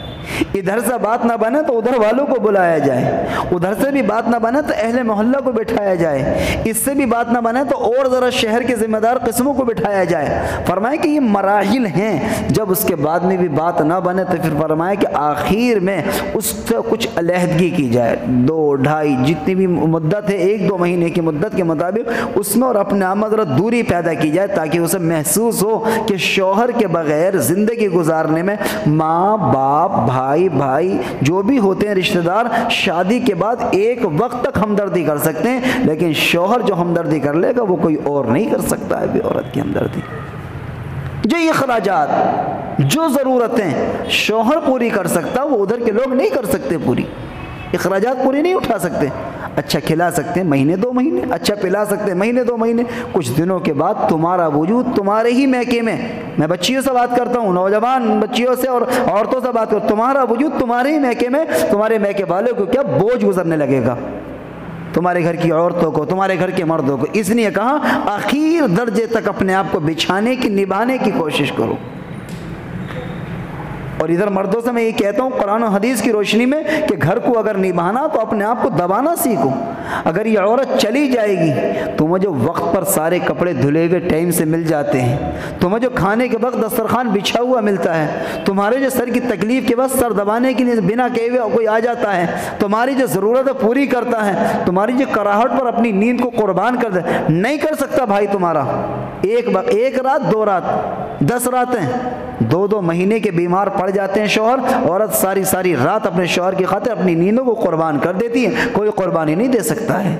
ادھر سے بات نہ بنے تو ادھر والوں کو بلایا جائے, ادھر سے بھی بات نہ بنے تو اہل محلہ کو بٹھایا جائے, اس سے بھی بات نہ بنے تو اور ذرا شہر کے ذمہ دار قسموں کو بٹھایا جائے. فرمائیں کہ یہ مراحل ہیں. جب اس کے بعد میں بھی بات نہ بنے تو پھر فرمائیں کہ آخر میں اس سے کچھ علیحدگی کی جائے, 2-2.5 جتنی بھی مدت ہے, 1-2 مہینے کی مدت کے مطابق اس میں, اور اپنے آپ میں ذرا دوری پیدا کی جائے تاکہ اسے محسوس ہو کہ شوہر کے بغیر زندگی گزارنے میں ماں باپ بھائی جو بھی ہوتے ہیں رشتہ دار, شادی کے بعد ایک وقت تک ہمدردی کر سکتے ہیں, لیکن شوہر جو ہمدردی کر لے گا وہ کوئی اور نہیں کر سکتا ہے. بے عورت کی ہمدردی, جو اخراجات, جو ضرورتیں شوہر پوری کر سکتا وہ ادھر کے لوگ نہیں کر سکتے, پوری اخراجات پوری نہیں اٹھا سکتے. اچھا کھلا سکتے ہیں 1-2 مہینے, اچھا پلا سکتے ہیں 1-2 مہینے, کچھ دنوں کے بعد تمہارا وجود تمہارے ہی میکے میں بچیوں سے بات کرتا ہوں, نوجوان بچیوں سے اور عورتوں سے بات کرتا ہوں, تمہارا وجود تمہارے ہی میکے میں, تمہارے میکے والوں کو کیا بوجھ گزرنے لگے گا, تمہارے گھر کی عورتوں کو, تمہارے گھر کے مردوں کو. اس لیے کہا آخر درجے تک اپنے آپ کو بچھانے کی, نبھانے کی کوشش کرو. اور ادھر مردوں سے میں یہ کہتا ہوں قرآن و حدیث کی روشنی میں کہ گھر کو اگر نبھانا تو اپنے آپ کو دبانا سیکھو. اگر یہ عورت چلی جائے گی, تمہیں جو وقت پر سارے کپڑے دھلے ہوئے ٹائم سے مل جاتے ہیں, تمہیں جو کھانے کے وقت دسترخوان بچھا ہوا ملتا ہے, تمہارے جو سر کی تکلیف کے وقت سر دبانے کے لیے بنا کہے ہوئے کوئی آ جاتا ہے, تمہاری جو ضرورت ہے پوری کرتا ہے, تمہاری جو کراہٹ پر اپنی نیند کو قربان کر دے, نہیں کر سکتا بھائی تمہارا. ایک رات 2 رات 10 راتیں 2-2 مہینے کے بیمار پڑ جاتے ہیں شوہر, عورت ساری رات اپنے شوہر کی خاطر اپنی نیندوں کو قربان کر دیتی ہے, کوئی قربانی نہیں دے سکتا ہے.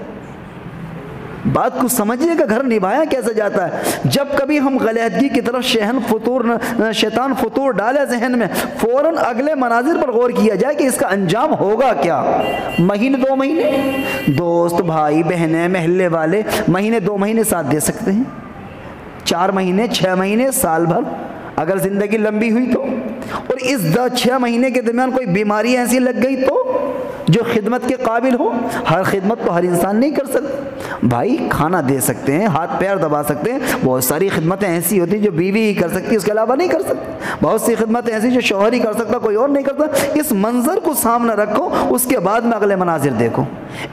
بات کو سمجھیے کہ گھر نبھایا کیسے جاتا ہے. جب کبھی ہم غلیظگی کی طرف شیطان فطور ڈالے ذہن میں, فوراً اگلے مناظر پر غور کیا جائے کہ اس کا انجام ہوگا کیا. 1-2 مہینے دوست بھائی بہنیں محلے والے 1-2 مہینے ساتھ دے سکتے ہیں, 4 مہینے 6 مہینے سال بھر اگر زندگی لمبی ہوئی تو, اور اس 6 مہینے کے درمیان کوئی بیماری ایسی لگ گئی تو جو خدمت کے قابل ہو. ہر خدمت تو ہر انسان نہیں کر سکتا بھائی, کھانا دے سکتے ہیں, ہاتھ پیر دبا سکتے ہیں, بہت ساری خدمتیں ایسی ہوتی ہیں جو بیوی ہی کر سکتی, اس کے علاوہ نہیں کر سکتی. بہت سی خدمتیں ایسی جو شوہر ہی کر سکتا, کوئی اور نہیں کرتا. اس منظر کو سامنے رکھو, اس کے بعد میں اگلے مناظر دیکھو.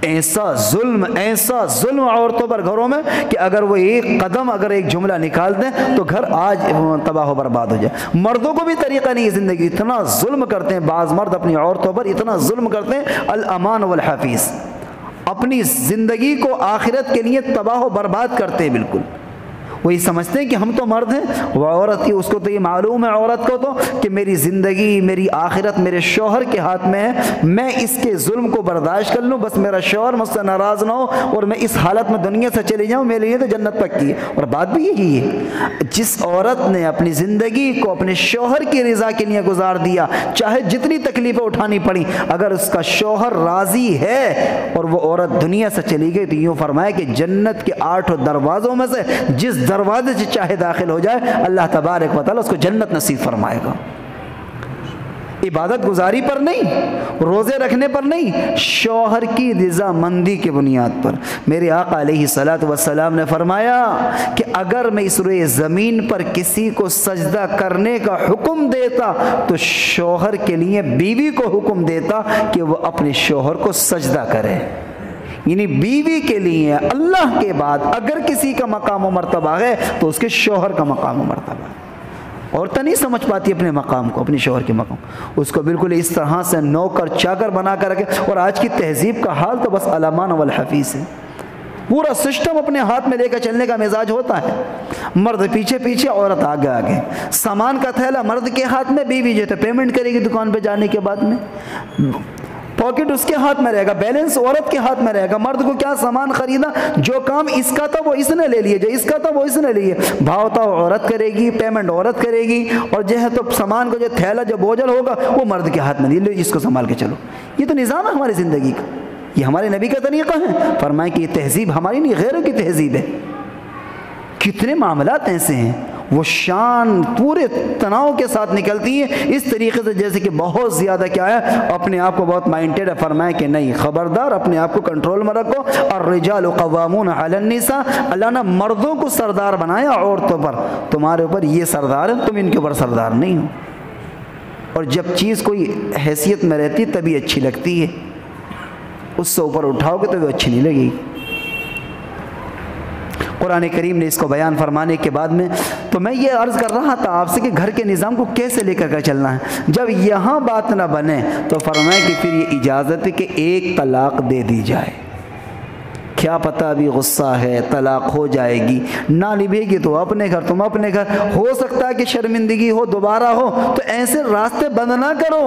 ایسا ظلم عورتوں پر گھروں میں کہ اگر وہ ایک قدم, اگر ایک جملہ نکال دیں تو گھر آج تباہ و برباد ہو جائے. مردوں کو بھی طریقہ نہیں ہے زندگی, اتنا ظلم کرتے ہیں بعض مرد اپنی عورتوں پر, اتنا ظلم کرتے ہیں. الامان والحفیظ, اپنی زندگی کو آخرت کے لیے تباہ و برباد کرتے ہیں. بالکل وہی سمجھتے ہیں کہ ہم تو مرد ہیں, وہ عورت کی, اس کو تو یہ معلوم ہے عورت کو تو کہ میری زندگی میری آخرت میرے شوہر کے ہاتھ میں ہے, میں اس کے ظلم کو برداشت کر لوں, بس میرا شوہر مجھ سے ناراض نہ ہو اور میں اس حالت میں دنیا سے چلی جاؤں, میرے لیے تو جنت پکی ہے. اور بات بھی یہی ہے, جس عورت نے اپنی زندگی کو اپنے شوہر کی رضا کے لیے گزار دیا, چاہے جتنی تکلیفیں اٹھانی پڑی, اگر اس کا شوہر راضی ہے اور وہ عورت دنیا سے چلی گئی, تو یوں فرمایا کہ جنت کے 8 دروازوں میں سے جس دروازے سے چاہے داخل ہو جائے, اللہ تبارک و تعالیٰ اس کو جنت نصیب فرمائے گا. عبادت گزاری پر نہیں, روزے رکھنے پر نہیں, شوہر کی رضا مندی کی بنیاد پر. میرے آقا علیہ الصلوۃ والسلام نے فرمایا کہ اگر میں اس روئے زمین پر کسی کو سجدہ کرنے کا حکم دیتا تو شوہر کے لیے بیوی کو حکم دیتا کہ وہ اپنے شوہر کو سجدہ کرے. یعنی بیوی کے لیے اللہ کے بعد اگر کسی کا مقام و مرتبہ ہے تو اس کے شوہر کا مقام و مرتبہ ہے. عورتیں نہیں سمجھ پاتی اپنے مقام کو, اپنے شوہر کے مقام, اس کو بالکل اس طرح سے نوکر چاکر بنا کر رکھے. اور آج کی تہذیب کا حال تو بس الامان والحفیظ ہے, پورا سسٹم اپنے ہاتھ میں لے کر چلنے کا مزاج ہوتا ہے. مرد پیچھے پیچھے, عورت آگے آگے, سامان کا تھیلا مرد کے ہاتھ میں, بیوی جو ہے پیمنٹ کرے گی دکان پہ جانے کے بعد میں. پاکٹ اس کے ہاتھ میں رہے گا، بیلنس عورت کے ہاتھ میں رہے گا۔ مرد کو کیا سامان خریدا، جو کام اس کا تھا وہ اس نے لے لیے، جو اس کا تھا وہ اس نے لیے، بھاؤ تھا عورت کرے گی، پیمنٹ عورت کرے گی، اور جو ہے تو سامان کو جو تھیلا جو بوجھل ہوگا وہ مرد کے ہاتھ میں دے لو، اس کو سنبھال کے چلو۔ یہ تو نظام ہے ہماری زندگی کا، یہ ہمارے نبی کا طریقہ ہے۔ فرمائے کہ یہ تہذیب ہماری نہیں، غیروں کی تہذیب ہے۔ کتنے معاملات ایسے ہیں وہ شان پورے تناؤ کے ساتھ نکلتی ہے اس طریقے سے جیسے کہ بہت زیادہ کیا ہے اپنے آپ کو بہت مائنڈیڈ ہے۔ فرمائے کہ نہیں، خبردار اپنے آپ کو کنٹرول میں رکھو۔ الرجال قوامون علی النساء، اللہ نے مردوں کو سردار بنایا عورتوں پر، تمہارے اوپر یہ سردار ہے، تم ان کے اوپر سردار نہیں ہو۔ اور جب چیز کوئی حیثیت میں رہتی تبھی اچھی لگتی ہے، اس سے اوپر اٹھاؤ گے تو وہ اچھی نہیں لگے گی۔ قرآن کریم نے اس کو بیان فرمانے کے بعد میں تو میں یہ عرض کر رہا تھا آپ سے کہ گھر کے نظام کو کیسے لے کر چلنا ہے۔ جب یہاں بات نہ بنے تو فرمائے کہ پھر یہ اجازت ہے کہ ایک طلاق دے دی جائے۔ کیا پتہ ابھی غصہ ہے، طلاق ہو جائے گی، نہ نبھے گی تو اپنے گھر، تم اپنے گھر، ہو سکتا ہے کہ شرمندگی ہو، دوبارہ ہو، تو ایسے راستے بند نہ کرو،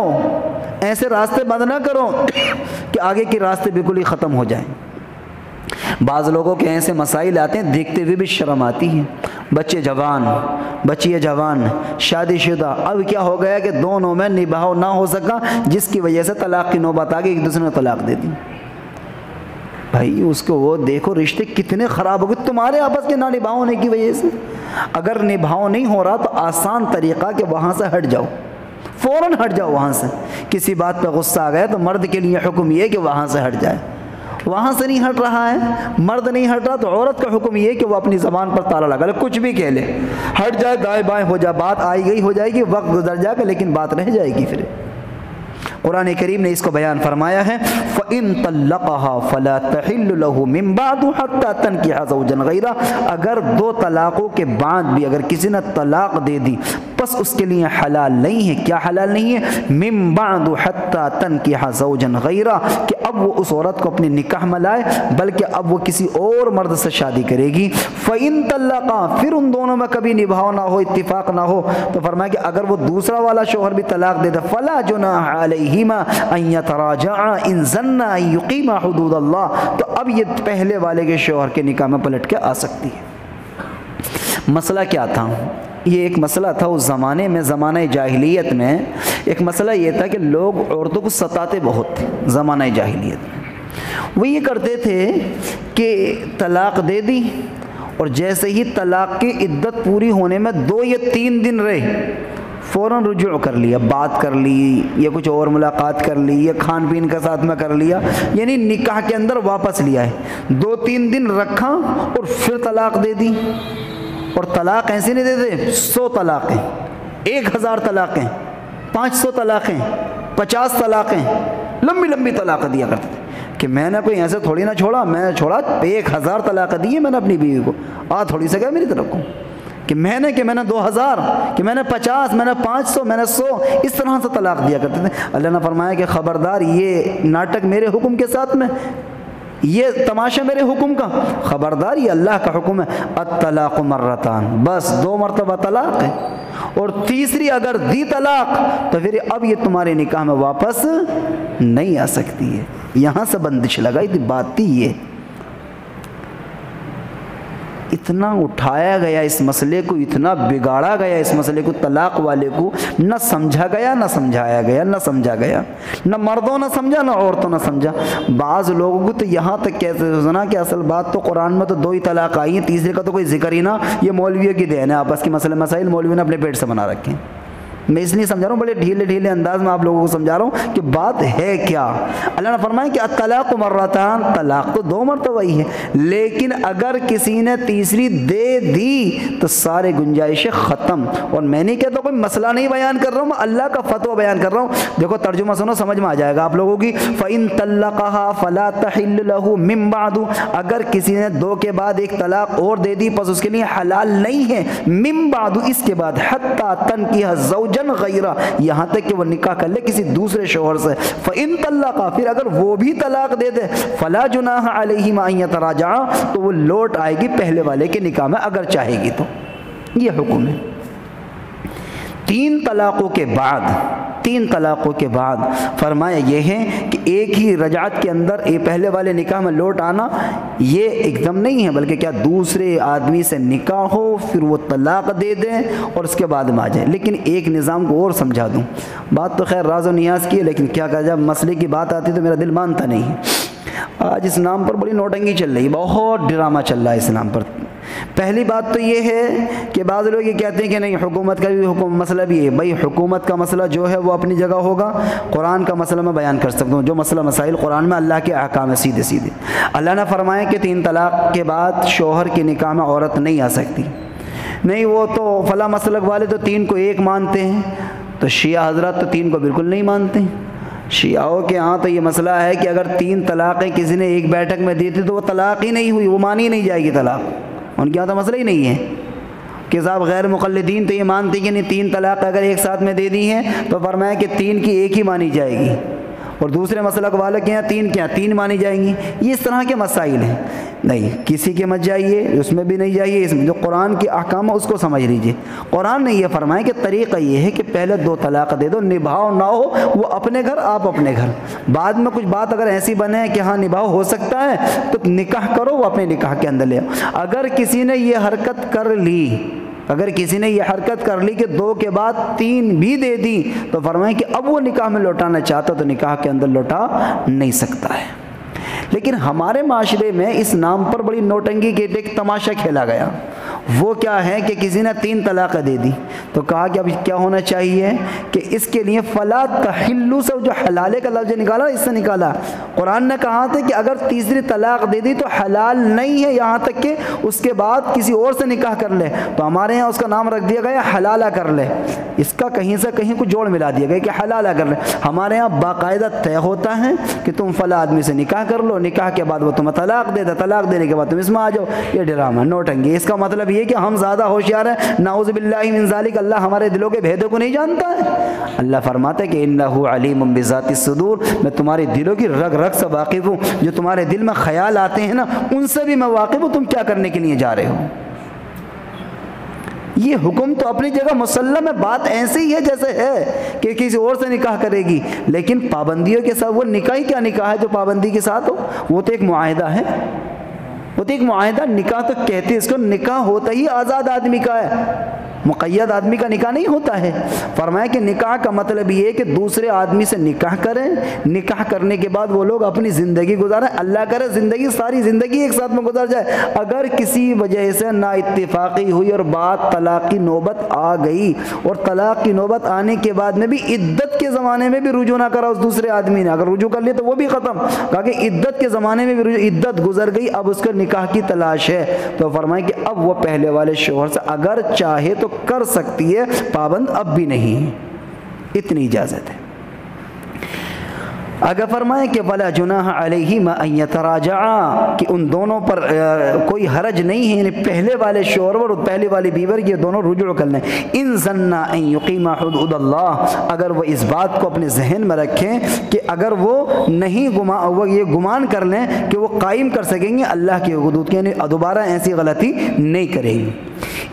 ایسے راستے بند نہ کرو کہ آگے کے راستے بالکل ہی ختم ہو جائیں۔ بعض لوگوں کے ایسے مسائل آتے ہیں دیکھتے ہوئے بھی شرم آتی ہے۔ بچے جوان، بچی جوان، شادی شدہ، اب کیا ہو گیا کہ دونوں میں نباہ نہ ہو سکا، جس کی وجہ سے طلاق کی نوبت آ گئی، ایک دوسرے نے طلاق دے دی۔ بھائی اس کو وہ دیکھو رشتے کتنے خراب ہو گئے تمہارے آپس کے نہ نباہ ہونے کی وجہ سے۔ اگر نباہ نہیں ہو رہا تو آسان طریقہ کہ وہاں سے ہٹ جاؤ، فوراً ہٹ جاؤ وہاں سے۔ کسی بات پہ غصہ آ گیا تو مرد کے لیے حکم یہ کہ وہاں سے ہٹ جائے، وہاں سے نہیں ہٹ رہا ہے، مرد نہیں ہٹ رہا تو عورت کا حکم یہ کہ وہ اپنی زبان پر تالا لگا لے، کچھ بھی کہہ لے، ہٹ جائے، دائیں بائیں ہو جائے، بات آئی گئی ہو جائے گی، وقت گزر جائے گا لیکن بات رہ جائے گی۔ پھر قرآن کریم نے اس کو بیان فرمایا ہے فَإِن طَلَّقَهَا فَلَا تَحِلُّ لَهُ مِن بَعْدُ حَتَّى تَنكِحَ زَوْجًا غَيْرَهُ، اگر دو طلاقوں کے بعد بھی اگر کسی نے طلاق دے دی بس اس کے لیے حلال نہیں ہے۔ کیا حلال نہیں ہے؟ مِن بَعْدُ حَتَّى تَنكِحَ زَوْجًا غَيْرَهُ، کہ اب وہ اس عورت کو اپنے نکاح میں لائے بلکہ اب وہ کسی اور مرد سے شادی کرے گی۔ فَإِن طَلَّقَا، پھر ان دونوں میں کبھی نباہ نہ ہو، اتفاق نہ ہو، تو فرمایا کہ اگر وہ دوسرا والا شوہر بھی طلاق دے دے فَلَا جُنَاحَ عَلَيْهِمَا أَن يَتَرَاجَعَا إِن ظَنَّا أَن يُقِيمَا حُدُودَ اللَّهِ، تو اب یہ پہلے والے کے شوہر کے نکاح میں پلٹ کے آ سکتی ہے۔ مسئلہ کیا تھا؟ یہ ایک مسئلہ تھا اس زمانے میں، زمانہ جاہلیت میں ایک مسئلہ یہ تھا کہ لوگ عورتوں کو ستاتے بہت تھے۔ زمانہ جاہلیت میں وہ یہ کرتے تھے کہ طلاق دے دی اور جیسے ہی طلاق کی عدت پوری ہونے میں 2 یا 3 دن رہے فوراً رجوع کر لیا، بات کر لی یا کچھ اور ملاقات کر لی یا کھان پین کا ساتھ میں کر لیا، یعنی نکاح کے اندر واپس لیا ہے۔ 2-3 دن رکھا اور پھر طلاق دے دی، اور طلاق ایسے نہیں دیتے 100 طلاقیں، 1000 طلاقیں، 500 طلاقیں، 50 طلاقیں، لمبی لمبی طلاقیں دیا کرتے تھے کہ میں نے کوئی ایسے تھوڑی نہ چھوڑا، میں نے چھوڑا 1000 طلاقیں دی میں نے اپنی بیوی کو، تھوڑی سا گیا میری طرف کو کہ میں نے 2000، کہ میں نے 50، میں نے 500، میں نے 100، اس طرح سے طلاق دیا کرتے تھے۔ اللہ نے فرمایا کہ خبردار یہ ناٹک میرے حکم کے ساتھ میں، یہ تماشا میرے حکم کا، خبردار یہ اللہ کا حکم ہے۔ الطلاق مرتان، بس 2 مرتبہ طلاق ہے، اور تیسری اگر دی طلاق تو پھر اب یہ تمہارے نکاح میں واپس نہیں آ سکتی ہے۔ یہاں سے بندش لگائی تھی، بات تھی یہ۔ اتنا اٹھایا گیا اس مسئلے کو، اتنا بگاڑا گیا اس مسئلے کو، طلاق والے کو نہ سمجھا گیا، نہ سمجھایا گیا، نہ سمجھا گیا، نہ مردوں نے سمجھا نہ عورتوں نے سمجھا۔ بعض لوگوں کو تو یہاں تک کہتے سنا کہ اصل بات تو قرآن میں تو 2 ہی طلاق آئی ہیں، تیسرے کا تو کوئی ذکر ہی نہ، یہ مولویوں کی دین ہے، آپس کے مسائل مولویوں نے اپنے پیٹ سے بنا رکھے ہیں۔ میں اس لیے سمجھا رہا ہوں، بڑے ڈھیلے انداز میں آپ لوگوں کو سمجھا رہا ہوں کہ بات ہے کیا۔ اللہ نے فرمایا کہ الطلاق مرتان، طلاق تو 2 مرتبہ ہی ہے، لیکن اگر کسی نے تیسری دے دی تو سارے گنجائشیں ختم۔ اور میں نہیں کہتا کوئی مسئلہ نہیں بیان کر رہا ہوں، میں اللہ کا فتویٰ بیان کر رہا ہوں۔ دیکھو ترجمہ سنو، سمجھ میں آ جائے گا آپ لوگوں کی۔ فَإِن طَلَّقَهَا فَلَا تَحِلُّ لَهُ مِن بَعْدُ، اگر کسی نے 2 کے بعد ایک طلاق اور دے دی پس اس کے لیے حلال نہیں ہے، من بعد، اس کے بعد، حتی تنکیہ زوجن غیرہ، یہاں تک کہ وہ نکاح کر لے کسی دوسرے شوہر سے۔ فَإِن طَلَّقَا، پھر اگر وہ بھی طلاق دے دے، فَلَا جُنَاحَ عَلَيْهِمَا أَن يَتَرَاجَعَا، تو وہ لوٹ آئے گی پہلے والے کے نکاح میں اگر چاہے گی تو۔ یہ حکم ہے۔ 3 طلاقوں کے بعد 3 طلاقوں کے بعد فرمایا یہ ہے کہ ایک ہی رجعت کے اندر یہ پہلے والے نکاح میں لوٹ آنا یہ ایک دم نہیں ہے، بلکہ کیا دوسرے آدمی سے نکاح ہو پھر وہ طلاق دے دیں اور اس کے بعد میں آ جائیں۔ لیکن ایک نظام کو اور سمجھا دوں، بات تو خیر راز و نیاز کی ہے، لیکن کیا کہا جب مسئلے کی بات آتی تو میرا دل مانتا نہیں ہے۔ آج اس نام پر بڑی نوٹنگی چل رہی ہے، بہت ڈرامہ چل رہا ہے اس نام پر۔ پہلی بات تو یہ ہے کہ بعض لوگ یہ کہتے ہیں کہ نہیں حکومت کا بھی مسئلہ بھی ہے۔ بھائی حکومت کا مسئلہ جو ہے وہ اپنی جگہ ہوگا، قرآن کا مسئلہ میں بیان کر سکتا ہوں، جو مسئلہ مسائل قرآن میں اللہ کے احکام ہے سیدھے سیدھے۔ اللہ نے فرمایا کہ 3 طلاق کے بعد شوہر کے نکاح میں عورت نہیں آ سکتی۔ نہیں وہ تو فلاں مسلک والے تو 3 کو 1 مانتے ہیں، تو شیعہ حضرات تو 3 کو بالکل نہیں مانتے ہیں۔ شیعوں کے ہاں تو یہ مسئلہ ہے کہ اگر 3 طلاقیں کسی نے ایک بیٹھک میں دی تھی تو وہ طلاق ہی نہیں ہوئی، وہ مانی نہیں جائے گی طلاق۔ ان کے یہاں تو مسئلہ ہی نہیں ہے کہ صاحب غیر مقلدین تو یہ مانتے کہ نہیں 3 طلاق اگر ایک ساتھ میں دے دی ہیں تو فرمایا کہ 3 کی 1 ہی مانی جائے گی، اور دوسرے مسلک والے کے یہاں 3 مانی جائیں گی۔ یہ اس طرح کے مسائل ہیں، نہیں کسی کے مت جائیے، اس میں بھی نہیں جائیے، اس میں جو قرآن کے احکام ہے اس کو سمجھ لیجئے۔ قرآن نے یہ فرمایا کہ طریقہ یہ ہے کہ پہلے 2 طلاق دے دو، نبھاؤ نہ ہو وہ اپنے گھر آپ اپنے گھر، بعد میں کچھ بات اگر ایسی بنے کہ ہاں نبھاؤ ہو سکتا ہے تو نکاح کرو، وہ اپنے نکاح کے اندر لے آؤ۔ اگر کسی نے یہ حرکت کر لی، کہ 2 کے بعد 3 بھی دے دی، تو فرمائیں کہ اب وہ نکاح میں لوٹانا چاہتا تو نکاح کے اندر لوٹا نہیں سکتا ہے۔ لیکن ہمارے معاشرے میں اس نام پر بڑی نوٹنگی کے ایک تماشا کھیلا گیا۔ وہ کیا ہے کہ کسی نے 3 طلاقیں دے دی تو کہا کہ اب کیا ہونا چاہیے کہ اس کے لیے فلا تحلو سے جو حلالے کا لفظ نکالا اس سے نکالا، قرآن نے کہا تھا کہ اگر تیسری طلاق دے دی تو حلال نہیں ہے یہاں تک کہ اس کے بعد کسی اور سے نکاح کر لے، تو ہمارے ہاں اس کا نام رکھ دیا گیا حلالہ کر لے، اس کا کہیں سے کہیں کو جوڑ ملا دیا گیا کہ حلالہ کر لے۔ ہمارے ہاں باقاعدہ طے ہوتا ہے کہ تم فلاں آدمی سے نکاح کر لو، نکاح کے بعد وہ تمہیں طلاق دے دے، طلاق دینے کے بعد تم اس میں آ جاؤ۔ یہ ڈرامہ نوٹنگی، اس کا مطلب یہ کہ ہم زیادہ ہوشیار ہیں، نعوذ باللہ من ذالک، اللہ ہمارے دلوں کے بھیدوں کو نہیں جانتا ہے۔ اللہ فرماتا ہے کہ انہ علیم بذات الصدور، میں تمہارے دلوں کی رگ رگ سے واقف ہوں، جو تمہارے دل میں خیال آتے ہیں نا ان سے بھی میں واقف ہوں، تم کیا کرنے کے لیے جا رہے ہو۔ یہ حکم تو اپنی جگہ مسلم ہے، بات ایسے ہی ہے جیسے ہے کہ کسی اور سے نکاح کرے گی، لیکن پابندیوں کے ساتھ۔ وہ نکاح ہی کیا نکاح ہے جو پابندی کے ساتھ ہو؟ وہ تو ایک معاہدہ ہے، وہ تو ایک معاہدہ، نکاح تو کہتے ہیں اس کو، نکاح ہوتا ہی آزاد آدمی کا ہے، مقید آدمی کا نکاح نہیں ہوتا ہے۔ فرمایا کہ نکاح کا مطلب یہ ہے کہ دوسرے آدمی سے نکاح کریں، نکاح کرنے کے بعد وہ لوگ اپنی زندگی گزاریں، اللہ کرے زندگی ساری زندگی ایک ساتھ میں گزر جائے۔ اگر کسی وجہ سے نا اتفاقی ہوئی اور بات طلاق کی نوبت آ گئی، اور طلاق کی نوبت آنے کے بعد میں بھی عدت کے زمانے میں بھی رجوع نہ کرا اس دوسرے آدمی نے، اگر رجوع کر لیا تو وہ بھی ختم، کہا کہ عدت کے زمانے میں بھی رجوع، عدت گزر گئی، اب اس کا نکاح کی تلاش ہے، تو فرمایا کہ اب وہ پہلے والے شوہر سے اگر چاہے تو کر سکتی ہے، پابند اب بھی نہیں، اتنی اجازت ہے۔ اگر فرمائے کہ ولا جناح علیہما ان یتراجعا، کہ ان دونوں پر کوئی حرج نہیں ہے، یعنی پہلے والے شوہر اور پہلی والی بیوی یہ دونوں رجوع کر لیں، ان ظنا ان یقیما حدود اللہ، اگر وہ اس بات کو اپنے ذہن میں رکھیں کہ اگر وہ نہیں وہ یہ گمان کر لیں کہ وہ قائم کر سکیں گے اللہ کے حدود کے، یعنی دوبارہ ایسی غلطی نہیں کریں گے۔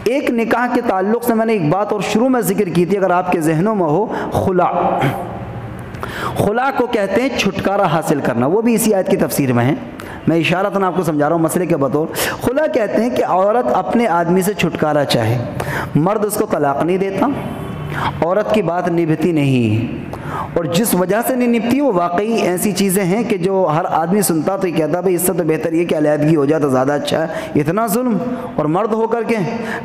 ایک نکاح کے تعلق سے میں نے ایک بات اور شروع میں ذکر کی تھی، اگر آپ کے ذہنوں میں ہو، خلا۔ خلا کو کہتے ہیں چھٹکارا حاصل کرنا، وہ بھی اسی آیت کی تفسیر میں ہے، میں اشارتاً آپ کو سمجھا رہا ہوں مسئلے کے بطور۔ خلا کہتے ہیں کہ عورت اپنے آدمی سے چھٹکارا چاہے، مرد اس کو طلاق نہیں دیتا، عورت کی بات نبھتی نہیں، اور جس وجہ سے نہیں نبھتی وہ واقعی ایسی چیزیں ہیں کہ جو ہر آدمی سنتا تو یہ کہتا بھائی اس سے تو بہتر یہ کہ علیحدگی ہو جائے تو زیادہ اچھا ہے، اتنا ظلم، اور مرد ہو کر کے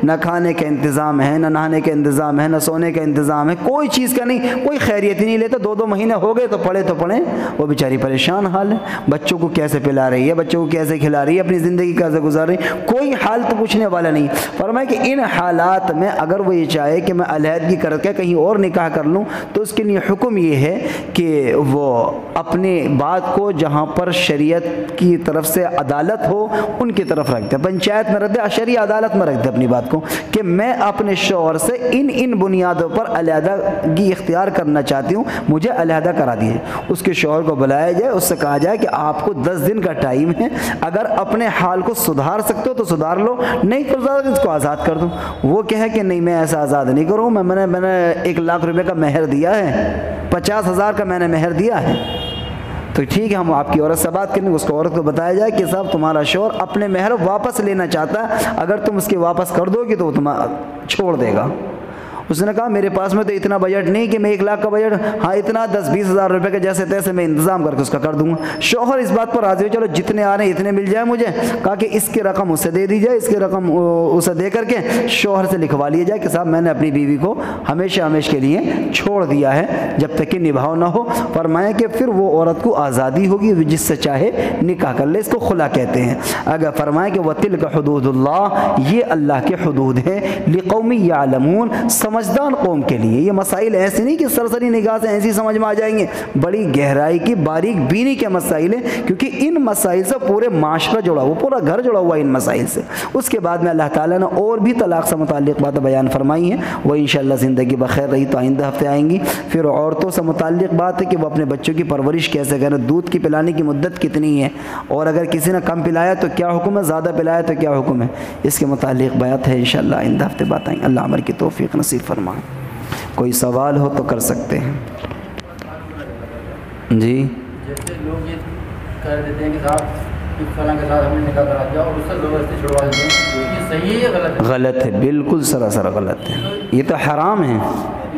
نہ کھانے کا انتظام ہے، نہ نہانے کا انتظام ہے، نہ سونے کا انتظام ہے، کوئی چیز کا نہیں، کوئی خیریت ہی نہیں لیتا، 2 مہینے ہو گئے تو پڑھیں، وہ بیچاری پریشان حال ہے، بچوں کو کیسے پلا رہی ہے، بچوں کو کیسے کھلا رہی ہے، اپنی زندگی کیسے گزار رہی ہے، کوئی حال تو پوچھنے والا نہیں۔ فرمایا کہ ان حالات میں اگر وہ یہ چاہے کہ میں علیحدگی کر کے کہیں اور نکاح کر لوں تو اس کے لیے حکم یہ یہ ہے کہ وہ اپنے بات کو جہاں پر شریعت کی طرف سے عدالت ہو ان کی طرف رکھ دے، پنچایت میں رکھ دے، شرعی عدالت میں رکھ دے اپنی بات کو کہ میں اپنے شوہر سے ان بنیادوں پر علیحدگی اختیار کرنا چاہتی ہوں، مجھے علیحدہ کرا دیے۔ اس کے شوہر کو بلایا جائے، اس سے کہا جائے کہ آپ کو 10 دن کا ٹائم ہے، اگر اپنے حال کو سدھار سکتے ہو تو سدھار لو، نہیں تو اس کو آزاد کر دو۔ وہ کہے کہ نہیں میں ایسا آزاد نہیں کروں، میں نے 1 لاکھ روپے کا مہر دیا ہے، 50,000 کا میں نے مہر دیا ہے، تو ٹھیک ہے ہم آپ کی عورت سے بات کریں گے۔ اس کو عورت کو بتایا جائے کہ صاحب تمہارا شوہر اپنے مہر واپس لینا چاہتا ہے، اگر تم اس کے واپس کر دو گی تو وہ تمہیں چھوڑ دے گا۔ اس نے کہا میرے پاس میں تو اتنا بجٹ نہیں کہ میں 1 لاکھ کا بجٹ، ہاں اتنا 10-20 ہزار روپے کے جیسے تیسے میں انتظام کر کے اس کا کر دوں گا۔ شوہر اس بات پر راضی ہو، چلو جتنے آ رہے ہیں اتنے مل جائے مجھے، کہا کہ اس کی رقم اسے دے دی جائے، اس کی رقم اسے دے کر کے شوہر سے لکھوا لیا جائے کہ صاحب میں نے اپنی بیوی کو ہمیشہ کے لیے چھوڑ دیا ہے جب تک کہ نبھاؤ نہ ہو۔ فرمایا کہ پھر وہ عورت کو آزادی ہوگی، جس سے چاہے نکاح کر لے، اس کو خلا کہتے ہیں۔ اگر فرمایا کہ وَتِلْكَ حُدُودُ اللَّهِ، یہ اللہ کے حدود ہیں، لِقَوْمٍ يَعْلَمُونَ، سمجھدار قوم کے لیے۔ یہ مسائل ایسے نہیں کہ سرسری نگاہ سے ایسی سمجھ میں آ جائیں گے، بڑی گہرائی کی باریک بینی کے مسائل ہیں، کیونکہ ان مسائل سے پورے معاشرہ جڑا ہوا، پورا گھر جڑا ہوا ان مسائل سے۔ اس کے بعد میں اللہ تعالیٰ نے اور بھی طلاق سے متعلق باتیں بیان فرمائی ہیں، وہ انشاءاللہ زندگی بخیر رہی تو آئندہ ہفتے آئیں گی۔ پھر عورتوں سے متعلق بات ہے کہ وہ اپنے بچوں کی پرورش کیسے کریں، دودھ کی پلانے کی مدت کتنی ہے، اور اگر کسی نے کم پلایا تو کیا حکم ہے، زیادہ پلایا تو کیا حکم ہے، اس کے متعلق بات ہے انشاءاللہ آئندہ ہفتے بات آئیں۔ اللہ عمر کی توفیق نصیب فرمائے۔ کوئی سوال ہو تو کر سکتے ہیں جی۔ جیسے لوگ یہ کہہ دیتے ہیں کہ صاحب فلاں کے ساتھ ہم نے نکاح کرا دیا اور اس سے زبردستی چھڑوا دیتے ہیں، یہ صحیح ہے یا غلط ہے؟ غلط ہے، بالکل سراسر غلط ہے، یہ تو حرام ہے۔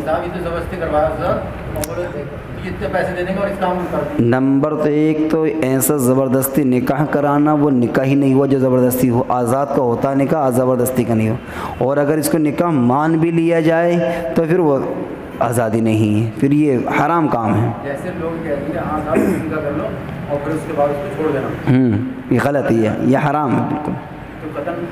صاحب یہ تو زبردستی کروایا سر، اتنے پیسے دینے کا اور اس کام کر دیں۔ نمبر تو ایک تو ایسا زبردستی نکاح کرانا، وہ نکاح ہی نہیں ہوا جو زبردستی ہو، آزاد کا ہوتا نکاح، زبردستی کا نہیں ہو۔ اور اگر اس کو نکاح مان بھی لیا جائے تو پھر وہ آزادی نہیں ہے، پھر یہ حرام کام ہے۔ جیسے لوگ کہتے ہیں ہاں صاحب نکاح کر لو اور پھر اس کے بعد اس کو چھوڑ دینا، یہ غلط ہی ہے، یہ حرام ہے بالکل، تو قطعاً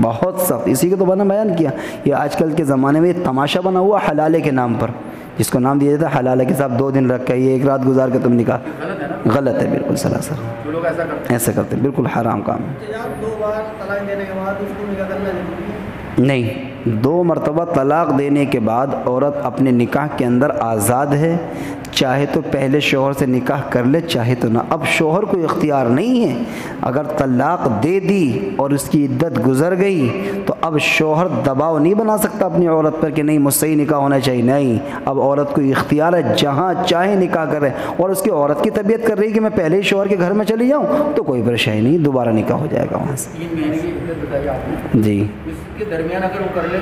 بہت سخت۔ اسی کو تو میں نے بیان کیا، یہ آج کل کے زمانے میں تماشا بنا ہوا حلالے کے نام پر، جس کو نام دیا جاتا ہے حلالے کے صاحب 2 دن رکھ کے یہ 1 رات گزار کے تم نکاح، غلط ہے نا، غلط ہے بالکل سراسر، جو لوگ ایسا کرتے ایسے کرتے ہیں، بالکل حرام کام ہے۔ 2 بار طلاق دینے کے بعد اس کو نکاح کرنا ضروری ہے؟ نہیں، 2 مرتبہ طلاق دینے کے بعد عورت اپنے نکاح کے اندر آزاد ہے، چاہے تو پہلے شوہر سے نکاح کر لے چاہے تو نہ۔ اب شوہر کو اختیار نہیں ہے، اگر طلاق دے دی اور اس کی عدت گزر گئی تو اب شوہر دباؤ نہیں بنا سکتا اپنی عورت پر کہ نہیں مجھ سے ہی نکاح ہونا چاہیے، نہیں، اب عورت کو اختیار ہے، جہاں چاہے نکاح کرے۔ اور اس کی عورت کی طبیعت کر رہی کہ میں پہلے ہی شوہر کے گھر میں چلی جاؤں تو کوئی پریشانی نہیں، دوبارہ نکاح ہو جائے گا وہاں سے۔ 3 مہینے کی عدت بتائی آپ نے، جی، اس کے درمیان اگر وہ کر لے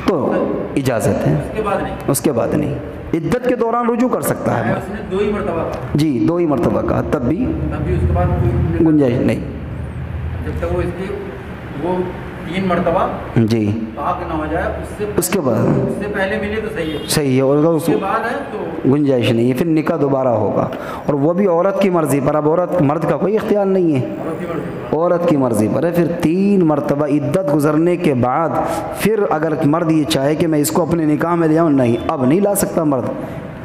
تو اجازت ہے، اس کے بعد نہیں، اس کے بعد نہیں، عدت کے دوران رجوع کر سکتا ہے۔ اس نے 2 ہی مرتبہ کہا، جی 2 ہی مرتبہ کہا، تب بھی اس کے بعد کوئی گنجائش نہیں۔ جب تک وہ اس کی وہ 3 مرتبہ جی طلاق نہ ہو جائے، اس کے بعد اس سے پہلے ملے تو صحیح ہے، صحیح ہے، اور اگر اس کے بعد ہے تو گنجائش نہیں ہے، پھر نکاح دوبارہ ہوگا، اور وہ بھی عورت کی مرضی پر۔ اب عورت مرد کا کوئی اختیار نہیں ہے، عورت کی مرضی پر۔ عورت کی مرضی پر ہے۔ پھر 3 مرتبہ عدت گزرنے کے بعد پھر اگر مرد یہ چاہے کہ میں اس کو اپنے نکاح میں لے جاؤں، نہیں، اب نہیں لا سکتا مرد،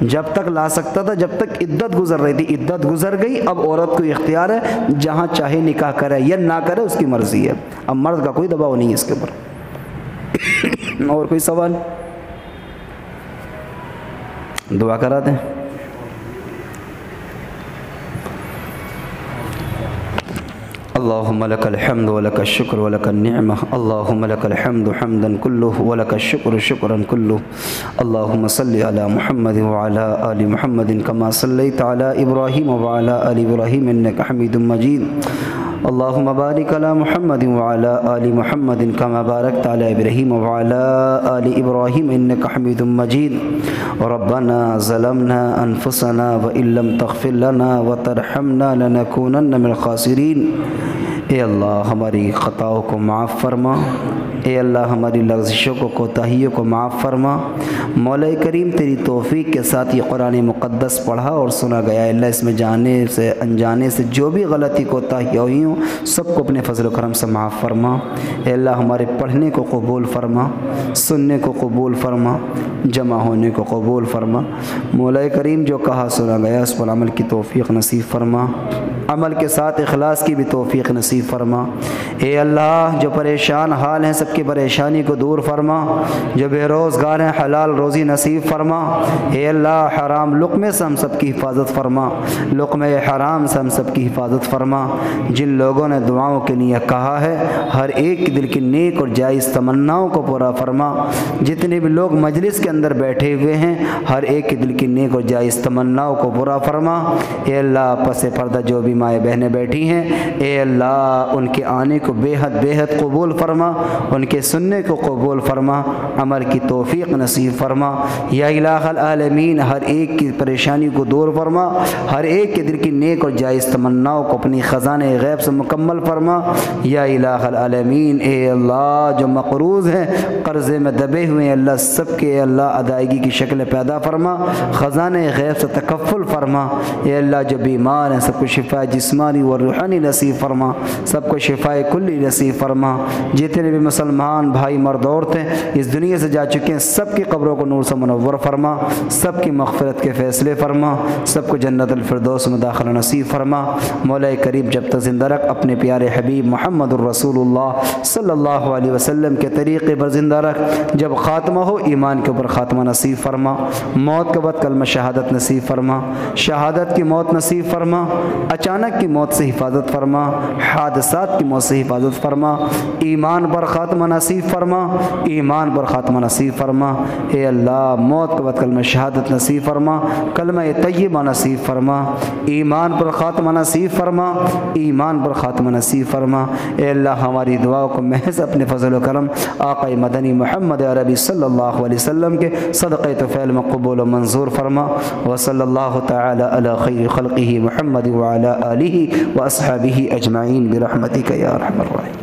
جب تک لا سکتا تھا جب تک عدت گزر رہی تھی، عدت گزر گئی، اب عورت کو اختیار ہے، جہاں چاہے نکاح کرے یا نہ کرے اس کی مرضی ہے، اب مرد کا کوئی دباؤ نہیں ہے اس کے اوپر۔ اور کوئی سوال؟ دعا کرا دیں۔ اللهم لك الحمد ولك الشكر ولك النعمة، اللهم لك الحمد حمدا كله ولك الشكر شكرا كله، اللهم صل على محمد وعلى آل محمد كما صليت على إبراهيم وعلى آل إبراهيم إنك حميد مجيد، اللهم بارك على محمد وعلى آل محمد كما باركت على إبراهيم وعلى آل إبراهيم إنك حميد مجيد، ربنا ظلمنا أنفسنا وإن لم تغفر لنا وترحمنا لنكونن من الخاسرين، اے اللہ ہماری خطاؤں کو معاف فرما، اے اللہ ہماری لغزشوں کو کوتاہیوں کو معاف فرما۔ مولا کریم تیری توفیق کے ساتھ یہ قرآن مقدس پڑھا اور سنا گیا، اے اللہ اس میں جانے سے انجانے سے جو بھی غلطی کوتاہی ہوئی ہوں سب کو اپنے فضل و کرم سے معاف فرما۔ اے اللہ ہمارے پڑھنے کو قبول فرما، سننے کو قبول فرما، جمع ہونے کو قبول فرما۔ مولا کریم جو کہا سنا گیا اس پر عمل کی توفیق نصیب فرما، عمل کے ساتھ اخلاص کی بھی توفیق نصیب فرما۔ اے اللہ جو پریشان حال ہیں سب کی پریشانی کو دور فرما، جو بے روزگار ہیں حلال روزی نصیب فرما۔ اے اللہ حرام لقمے سے ہم سب کی حفاظت فرما، لقمے حرام سے ہم سب کی حفاظت فرما۔ جن لوگوں نے دعاؤں کے لیے کہا ہے ہر ایک کی دل کی نیک اور جائز تمناؤں کو پورا فرما۔ جتنے بھی لوگ مجلس کے اندر بیٹھے ہوئے ہیں ہر ایک کی دل کی نیک اور جائز تمناؤں کو پورا فرما۔ اے اللہ پس پردہ جو بھی مائیں بہنیں بیٹھی ہیں اے اللہ ان کے آنے کو بے حد قبول فرما، ان کے سننے کو قبول فرما، عمل کی توفیق نصیب فرما۔ یا الہ العالمین ہر ایک کی پریشانی کو دور فرما، ہر ایک کے دل کی نیک اور جائز تمناؤں کو اپنی خزانہ غیب سے مکمل فرما۔ یا الہ العالمین اے اللہ جو مقروض ہیں قرضے میں دبے ہوئے ہیں اللہ سب کے اے اللہ ادائیگی کی شکل پیدا فرما، خزانہ غیب سے تکفل فرما۔ اے اللہ جو بیمار ہیں سب کو شفا جسمانی و روحانی نصیب فرما، سب کو شفا کلی نصیب فرما۔ جتنے بھی مسلمان بھائی مرد عورتیں اس دنیا سے جا چکے ہیں سب کی قبروں کو نور سے منور فرما، سب کی مغفرت کے فیصلے فرما، سب کو جنت الفردوس میں داخلہ نصیب فرما۔ مولا کریم جب تک زندہ رکھ اپنے پیارے حبیب محمد الرسول اللہ صلی اللہ علیہ وسلم کے طریقے پر زندہ رکھ، جب خاتمہ ہو ایمان کے اوپر خاتمہ نصیب فرما، موت کے بعد کلمہ شہادت نصیب فرما، شہادت کی موت نصیب فرما، اچانک کی موت سے حفاظت فرما، حادثات کی موت سے حفاظت فرما، ایمان پر خاتمہ نصیب فرما، ایمان پر خاتمہ نصیب فرما۔ اے اللہ موت کے بعد کلمہ شہادت نصیب فرما، کلمہ طیبہ نصیب فرما، ایمان پر خاتمہ نصیب فرما، ایمان پر خاتمہ نصیب فرما۔ اے اللہ ہماری دعاؤں کو محض اپنے فضل و کرم آقا مدنی محمد عربی صلی اللہ علیہ وسلم کے صدقہ طفیل میں قبول و منظور فرما۔ وصلی اللہ تعالی علی خیر خلقہ محمد وعلی آلہ واصحابہ اجمعین برحمتک یا ارحم الراحمین۔